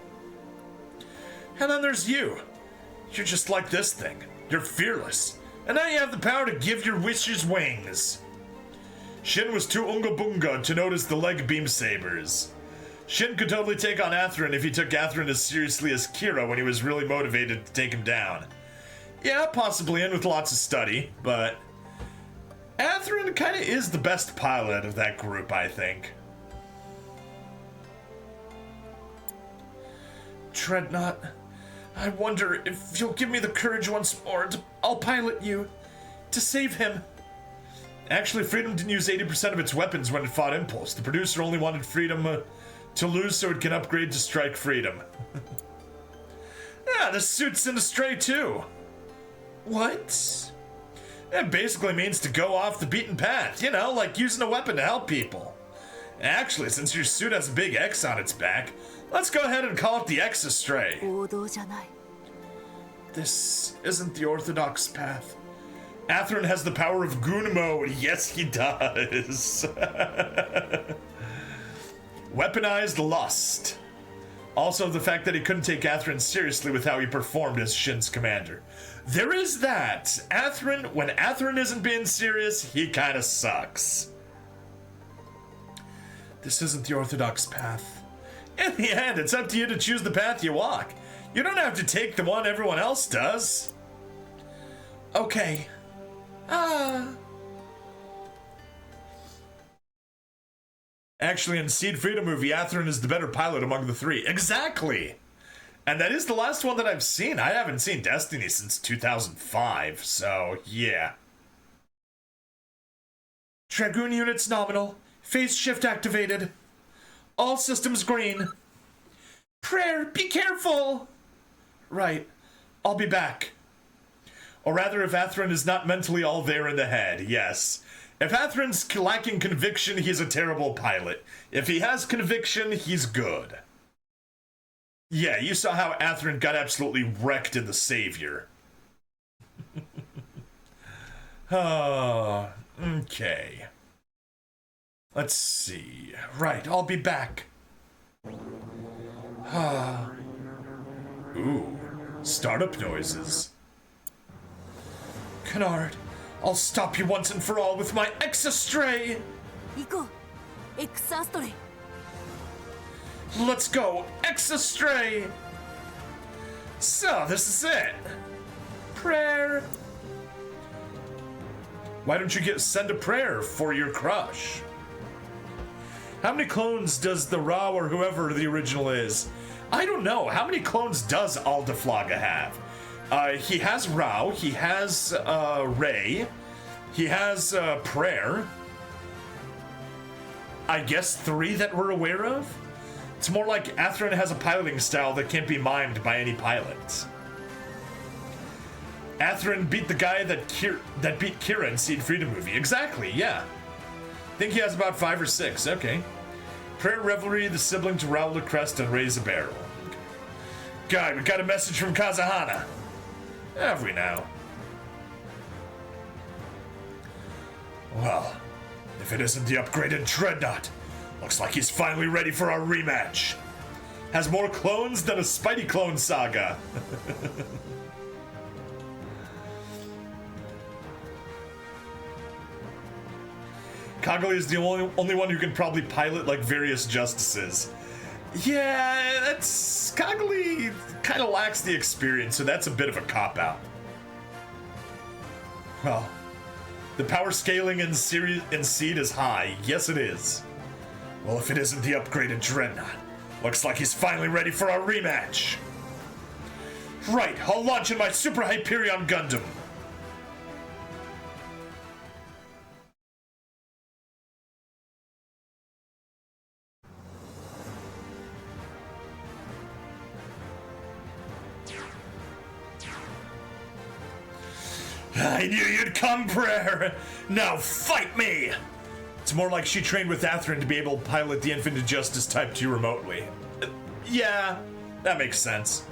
And then there's you. You're just like this thing. You're fearless. And now you have the power to give your wishes wings. Shin was too unga bunga to notice the leg beam sabers. Shin could totally take on Atherin if he took Atherin as seriously as Kira when he was really motivated to take him down. Yeah, possibly in with lots of study, but Atherin kinda is the best pilot of that group, I think. Dreadnought, I wonder if you'll give me the courage once more I'll pilot you to save him. Actually, Freedom didn't use 80% of its weapons when it fought Impulse. The producer only wanted Freedom to lose so it can upgrade to strike Freedom. Yeah, the suit's in Astray too. What? It basically means to go off the beaten path, you know, like using a weapon to help people. Actually, since your suit has a big X on its back, let's go ahead and call it the X Astray. This isn't the orthodox path. Atherin has the power of Goon mode. Yes, he does. Weaponized lust. Also, the fact that he couldn't take Atherin seriously with how he performed as Shin's commander. There is that. Atherin, when Atherin isn't being serious, he kind of sucks. This isn't the orthodox path. In the end, it's up to you to choose the path you walk. You don't have to take the one everyone else does. Okay. Actually, in Seed Freedom movie, Atherin is the better pilot among the three. Exactly! And that is the last one that I've seen. I haven't seen Destiny since 2005, so yeah. Dragoon units nominal. Phase shift activated. All systems green. Prayer, be careful! Right. I'll be back. Or rather, if Atherin is not mentally all there in the head, yes. If Atherin's lacking conviction, he's a terrible pilot. If he has conviction, he's good. Yeah, you saw how Atherin got absolutely wrecked in The Savior. Oh, okay. Let's see. Right, I'll be back. Ooh, startup noises. Canard, I'll stop you once and for all with my X Astray! 行こう X Astray. Let's go, X Astray! So, this is it. Prayer! Why don't you send a prayer for your crush? How many clones does the Ra or whoever the original is? I don't know. How many clones does Aldeflaga have? He has Rao, he has Ray, he has Prayer. I guess 3 that we're aware of? It's more like Atherin has a piloting style that can't be mimed by any pilots. Atherin beat the guy that beat Kira in Seed Freedom movie. Exactly, yeah. I think he has about 5 or 6, okay. Prayer Revelry, the sibling to Raul Crest and Raise a Barrel. God, we got a message from Kazahana. Have we now? Well, if it isn't the upgraded Dreadnought, looks like he's finally ready for our rematch. Has more clones than a Spidey clone saga. Kaggle is the only one who can probably pilot like various justices. Yeah, that's... Kaggle kind of lacks the experience, so that's a bit of a cop-out. Well, the power scaling in Seed is high. Yes, it is. Well, if it isn't the upgraded Dreadnought, looks like he's finally ready for our rematch. Right, I'll launch in my Super Hyperion Gundam. I knew you'd come, Prayer! Now fight me! It's more like she trained with Atherin to be able to pilot the Infinite Justice Type 2 remotely. Yeah, that makes sense.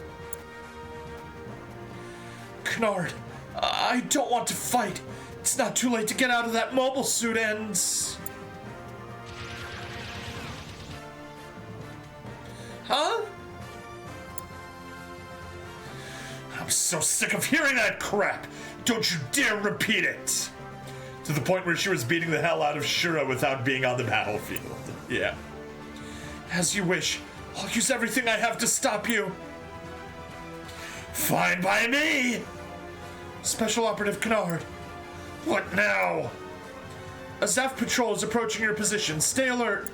Canard, I don't want to fight. It's not too late to get out of that mobile suit and... Huh? I'm so sick of hearing that crap! Don't you dare repeat it! To the point where she was beating the hell out of Shura without being on the battlefield. Yeah. As you wish. I'll use everything I have to stop you. Fine by me! Special Operative Canard. What now? A Zaf patrol is approaching your position. Stay alert.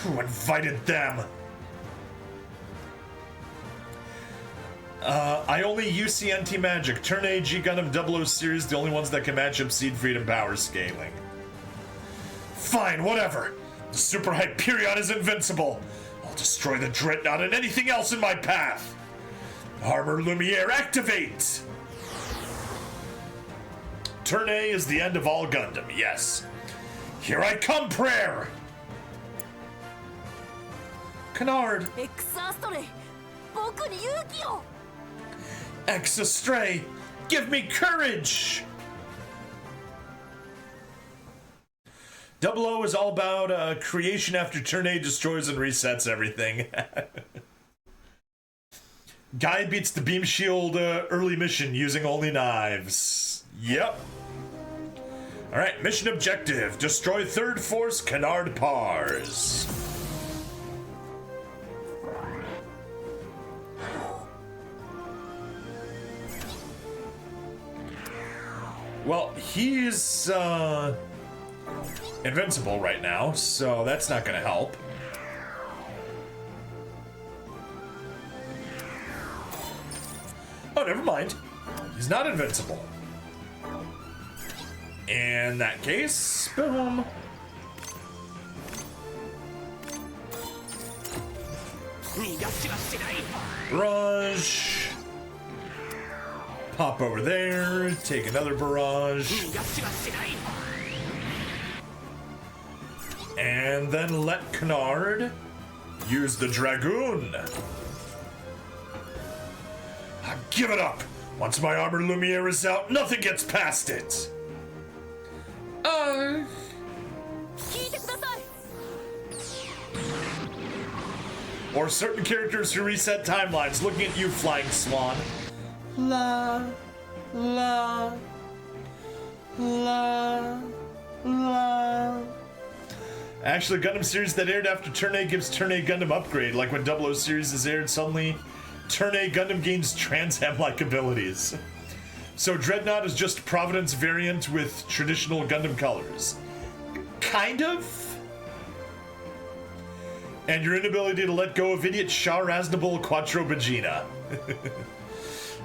Who invited them? I only UCNT Magic. Turn A, G Gundam 00 series, the only ones that can match up Seed Freedom power scaling. Fine, whatever. The Super Hyperion is invincible. I'll destroy the Dreadnought and anything else in my path. Armor Lumiere, activate! Turn A is the end of all Gundam, yes. Here I come, Prayer! Canard. X Astray. 僕に勇気を X Astray, give me courage! 00 is all about creation after turn A destroys and resets everything. Guy beats the beam shield early mission using only knives. Yep. Alright, mission objective. Destroy third force Canard Pars. Well, he's invincible right now, so that's not gonna help. Oh, never mind. He's not invincible. In that case, boom. Barrage. Pop over there, take another barrage. And then let Canard use the Dragoon. Give it up! Once my armor Lumiere is out, nothing gets past it! Or certain characters who reset timelines. Looking at you, Flying Swan. La, la, la, la. Actually, Gundam series that aired after Turn A gives Turn A Gundam upgrade. Like when 00 series is aired, suddenly Turn A Gundam gains Trans-Ham-like abilities. So Dreadnought is just Providence variant with traditional Gundam colors. Kind of? And your inability to let go of idiot Shah Raznable Quattro Vagina.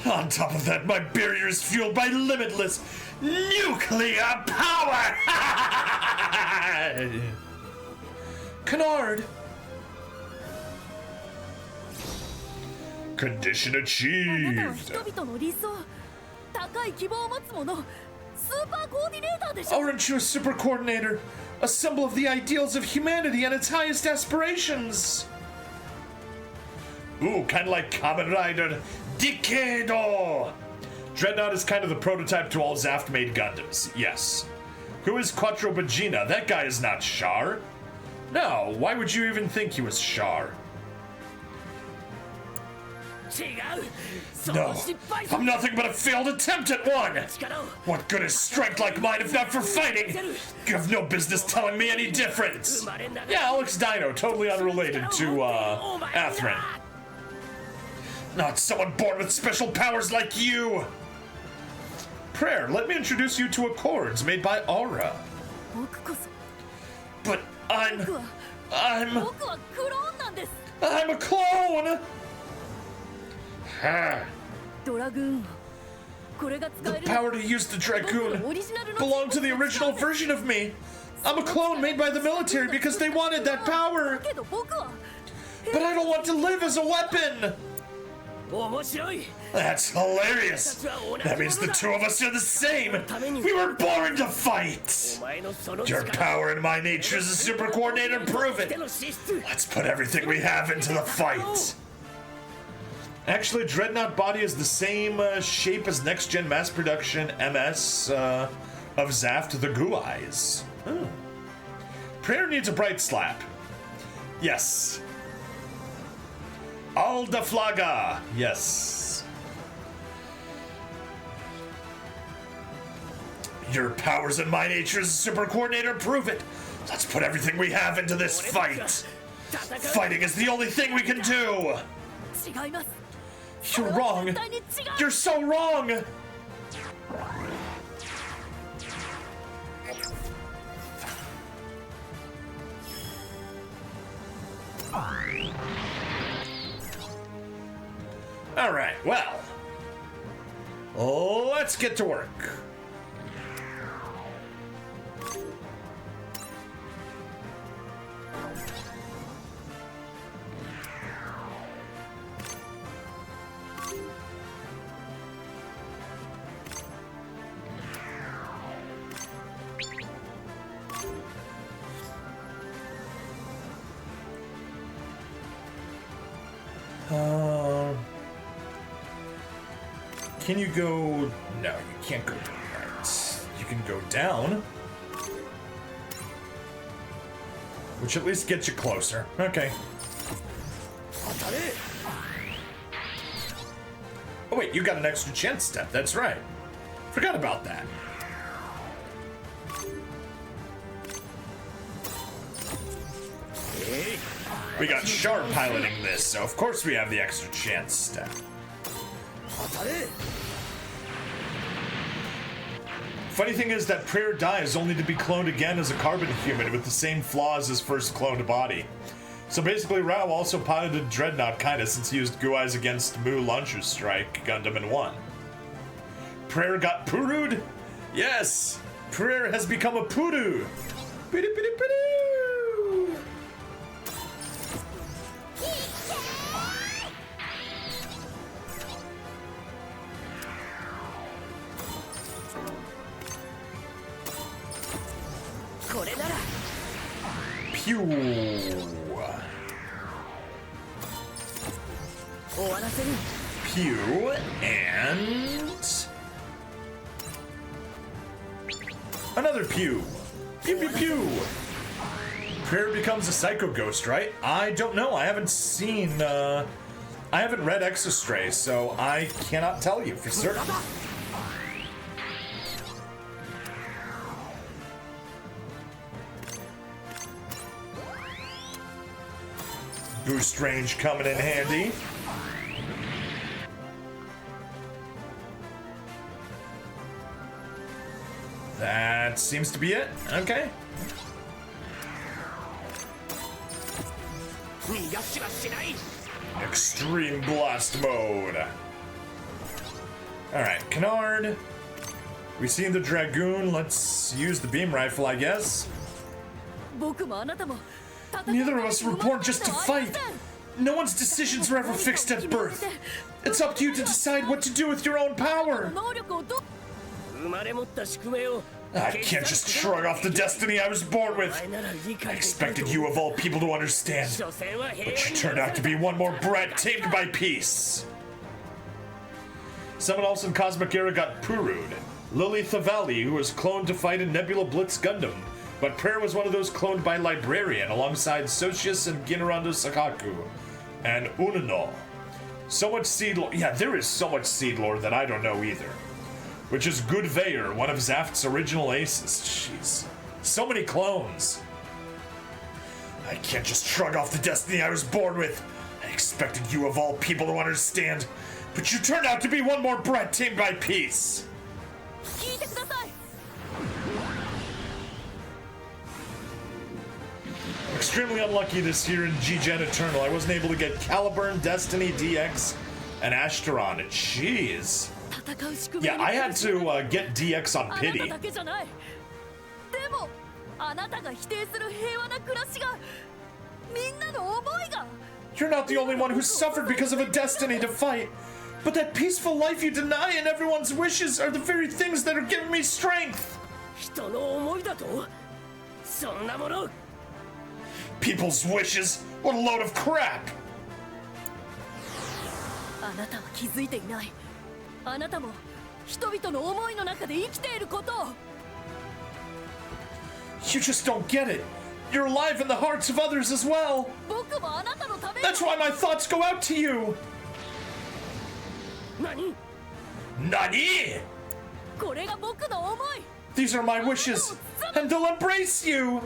On top of that, my barrier is fueled by limitless nuclear power! Canard! Condition achieved! Aren't you a super coordinator? A symbol of the ideals of humanity and its highest aspirations! Ooh, kind of like Kamen Rider Decado! Dreadnought is kind of the prototype to all Zaft-made Gundams, yes. Who is Quattro Vagina? That guy is not Char. No, why would you even think he was Char? No, I'm nothing but a failed attempt at one! What good is strength like mine if not for fighting? You have no business telling me any difference! Yeah, Alex Dino, totally unrelated to, Atherin. Not someone born with special powers like you! Prayer, let me introduce you to Accords made by Aura. But I'm a clone! The power to use the Dragoon belonged to the original version of me. I'm a clone made by the military because they wanted that power. But I don't want to live as a weapon. That's hilarious. That means the two of us are the same. We were born to fight. Your power and my nature as a super coordinator prove it. Let's put everything we have into the fight. Actually, Dreadnought body is the same shape as next-gen mass production MS of Zaft the Goo Eyes. Oh. Prayer needs a bright slap. Yes. Alda Flaga. Yes. Your powers and my nature as a super coordinator prove it. Let's put everything we have into this fight. Fighting is the only thing we can do. You're wrong. You're so wrong. All right, well, let's get to work. Can you go? No, you can't go right. You can go down, which at least gets you closer. Okay. Oh wait, you got an extra chance step, that's right. Forgot about that. We got Char piloting this, so of course we have the extra chance step. Funny thing is that Prayer dies only to be cloned again as a carbon human with the same flaws as first cloned body. So basically Rao also piloted Dreadnought kinda since he used Guai's against Mu Launcher Strike Gundam and won. Prayer got Puru'd? Yes! Prayer has become a Puru! Piri-piri-piri! これなら Pew! 終わらせる Pew and another pew. Pew pew pew. Prayer becomes a psycho ghost, right? I don't know. I haven't seen. I haven't read X Astray, so I cannot tell you for certain. Boost range coming in handy. That seems to be it. Okay. Extreme blast mode. Alright, Canard. We seen the Dragoon. Let's use the beam rifle, I guess. 僕もあなたも Neither of us were born just to fight. No one's decisions were ever fixed at birth. It's up to you to decide what to do with your own power. 能力をど 生まれ持った宿命を I can't just shrug off the destiny I was born with. I expected you of all people to understand, 所詮は平 but 和 you に turned out to be one more brat tamed by peace. Someone else in Cosmic Era got Puru'd. Lily Thavali, who was cloned to fight in Nebula Blitz Gundam, but Prayer was one of those cloned by Librarian alongside Socius and Ginarando Sakaku and Unano. So much seed lore. Yeah, there is so much seed lore that I don't know either. Which is Good Veyer, one of Zaft's original aces. Jeez. So many clones. I can't just shrug off the destiny I was born with. I expected you of all people to understand, but you turned out to be one more brat tamed by peace. 聞いてください Extremely unlucky this year in G-Gen Eternal. I wasn't able to get Caliburn, Destiny, DX, and Ashtaron. Jeez. 戦う宿命 Yeah, I had to get DX on あなた pity. だけじゃないでもあなたが否定する平和な暮らしがみんなの思いが You're not the only one who suffered because of a destiny to fight. But that peaceful life you deny and everyone's wishes are the very things that are giving me strength. 人の思いだとそんなもの People's wishes? What a load of crap! あなたは気づいていないあなたも人々の思いの中で生きていることを You just don't get it. You're alive in the hearts of others as well. 僕もあなたのため That's why my thoughts go out to you. 何 Nani? これが僕の思い These are my wishes, and they'll embrace you.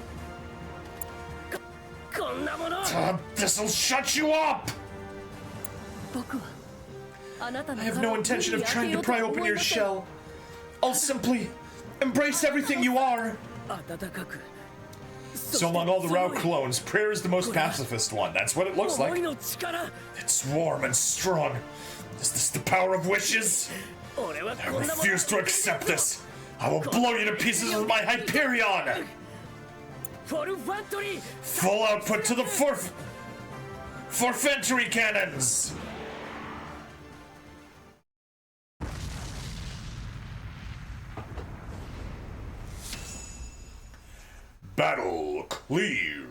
こんなもの This'll shut you up! 僕はあなたの I have no intention of trying to pry open your shell. I'll simply embrace everything you are. 温かく So among all the Rao clones, Prayer is the most pacifist one. That's what it looks 思い like. の力 It's warm and strong. Is this the power of wishes? 俺は I こんなもの refuse to accept this. I will blow you to pieces with my Hyperion! フォルファントリー Full output to the Forfentry cannons! Battle clear.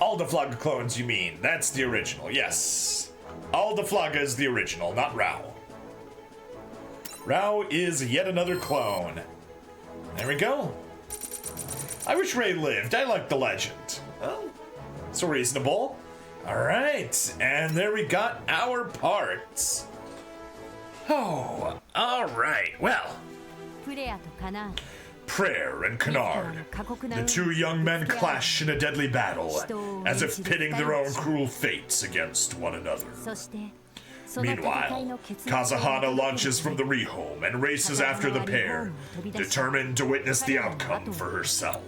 Aldaflaga clones, you mean? That's the original, yes. Aldaflaga is the original, not Rao. Rao is yet another clone. There we go. I wish Ray lived. I like the legend. Well, it's reasonable. Alright, and there we got our parts. Oh, alright, well. プレアとカナー Prayer and Canard. The two young men clash in a deadly battle, as if pitting their own cruel fates against one another. そして その戦い Meanwhile, の結末を Kazahana launches from the rehome and races after the pair, determined to witness the outcome for herself.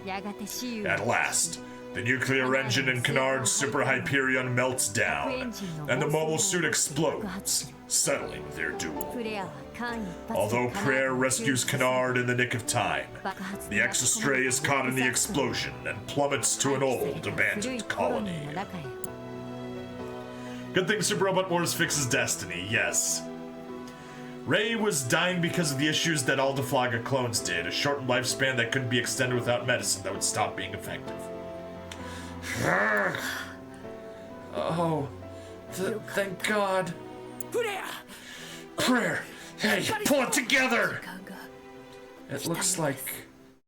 やがて雌雄 At last, the nuclear engine in Canard's Super Hyperion melts down, and the mobile suit explodes, settling their プ duel. レアは間一髪 Although で Prayer カナーを rescues 救出 Canard in the nick of time, 爆発 the X Astray is caught in the explosion and plummets to an old, abandoned colony. Good thing Super Robot Wars fixes Destiny, yes. Ray was dying because of the issues that all Deflaga clones did, a shortened lifespan that couldn't be extended without medicine that would stop being effective. Oh, thank God. プレア Prayer, hey, pull it together! It looks like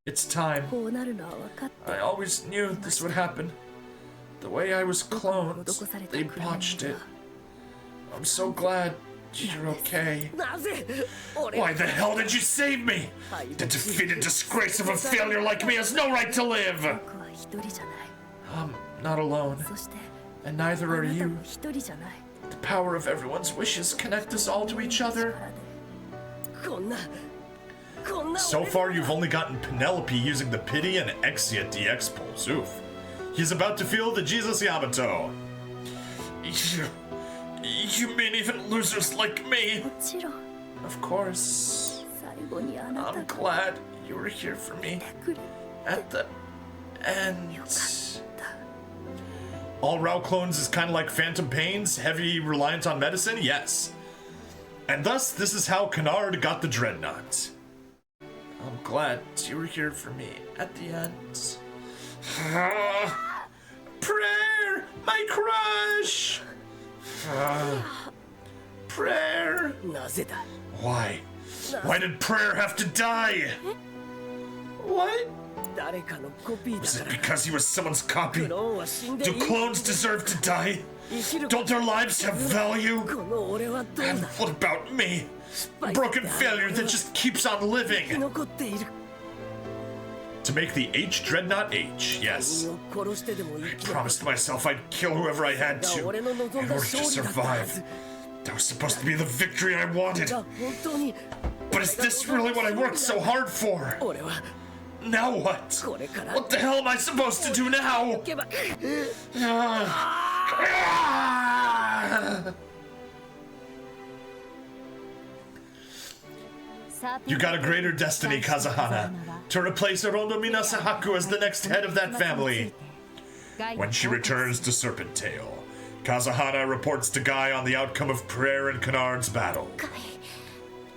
it's time. こうなるのは分かって I always knew this would happen. The way I was cloned, they botched it. I'm so glad you're okay. なぜ俺 Why the hell did you save me? The defeated disgrace of a failure like me has no right to live! 僕は一人じゃない I'm not alone, そして and neither あ are なた you. も一人じゃない The power of everyone's wishes connect us all to each other. こんな So far, you've only gotten Penelope using the Pity and Exia DX pulls. Oof. He's about to feel the Jesus Yamato. You mean even losers like me? もちろん Of course. 最後にあなた I'm が glad you were here for me くれ at the end. よかった All Rao clones is kind of like Phantom Pains, heavy reliance on medicine? Yes. And thus, this is how Canard got the Dreadnought. I'm glad you were here for me at the end. Prayer! My crush! Prayer! なぜだ Why? Why did Prayer have to die? What? 誰かのコピー Was だ it から because he was someone's copy? クローンは死んで Do いい clones deserve to die? 生きる Don't their lives have value? この俺はどう And だ what about me? A broken failure that just keeps on 生き living. 残っている To make the H Dreadnought H, 自 yes. 分を殺してでも生きる Promised myself I'd kill whoever I had to 俺の望ん in だ order to 勝利だったはず survive. That was supposed to be the victory I wanted. が本当に But is this really what I worked so hard for? 俺は Now what? これから What the hell am I supposed to do now? 行けば You got a greater destiny, Kazahana, to replace Arondo Minasahaku as the next head of that family. When she returns to Serpent Tail, Kazahana reports to Guy on the outcome of Prayer and Canard's battle.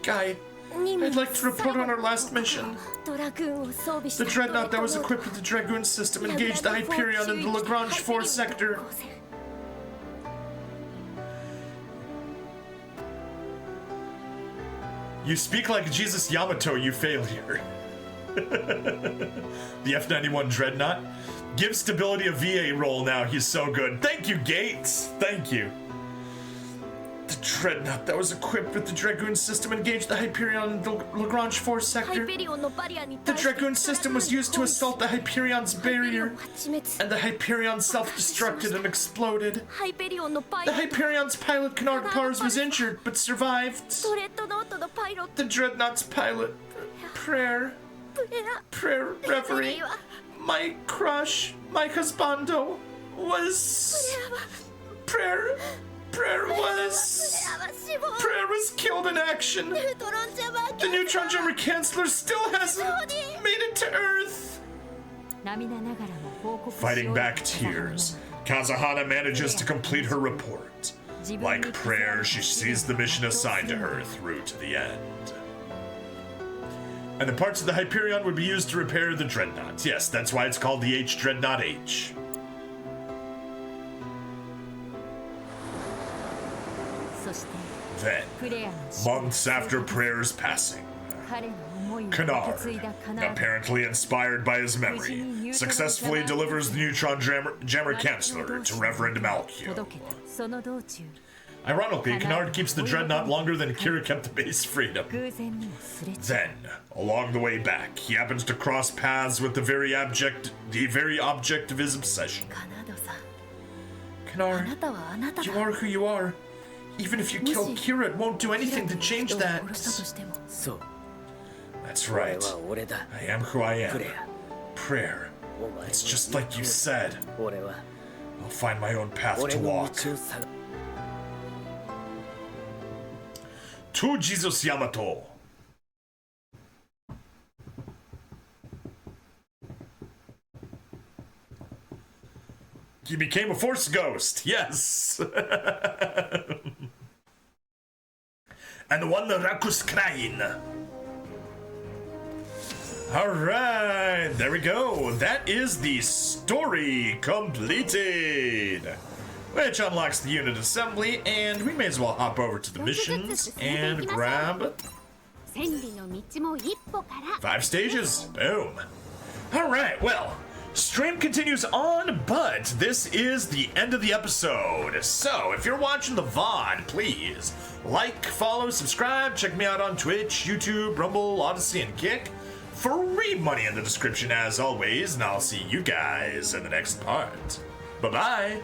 Guy, I'd like to report on our last mission. ドラグーンを装備した The dreadnought that was equipped with the Dragoon system engaged the Hyperion in the Lagrange 4 sector. You speak like Jesus Yamato, you failure. The F-91 Dreadnought. Give stability a VA roll now, he's so good. Thank you, Gates! Thank you. The Dreadnought that was equipped with the Dragoon system engaged the Hyperion in the Lagrange 4 sector. ハイペリオンのバリアに The 対して Dragoon system was used to assault the Hyperion's ハイペリオン barrier, は自滅 and the Hyperion self-destructed and exploded. ハイペリオンのパイ The ロット Hyperion's pilot Canard Pars was injured, but survived. ドレッドノートのパイロット The Dreadnought's pilot, Prayer, プレア Prayer Reverie, my crush, my husbando, was... Prayer was... は死亡 Prayer was killed in action. ニュートロンジャマー The Neutron Jammer Canceller still hasn't made it to Earth. 涙ながらも報告しよう Fighting back tears, Kazahana manages to complete her report. Like Prayer, she sees the mission assigned to her through to the end. And the parts of the Hyperion would be used to repair the Dreadnought. Yes, that's why it's called the H Dreadnought H. Then, months after Prayer's passing, Canard, apparently inspired by his memory, successfully delivers the Neutron Jammer Canceller to Reveran Malchio. Ironically, Canard keeps the dreadnought longer than Kira kept the base Freedom. Then, along the way back, he happens to cross paths with the very object of his obsession. Canard, you are who you are. Even if you kill Kira, it won't do anything to change that. That's right. I am who I am. Prayer. It's just like you said. I'll find my own path to walk. To Jesus Yamato. He became a Force Ghost, yes! And won the Rakuskrain. Alright, there we go. That is the story completed. Which unlocks the unit assembly, and we may as well hop over to the missions and grab 5 stages. Boom. Alright, well, stream continues on, but this is the end of the episode. So, if you're watching the VOD, please like, follow, subscribe, check me out on Twitch, YouTube, Rumble, Odyssey, and Kick. Free money in the description as always, and I'll see you guys in the next part. Bye-bye.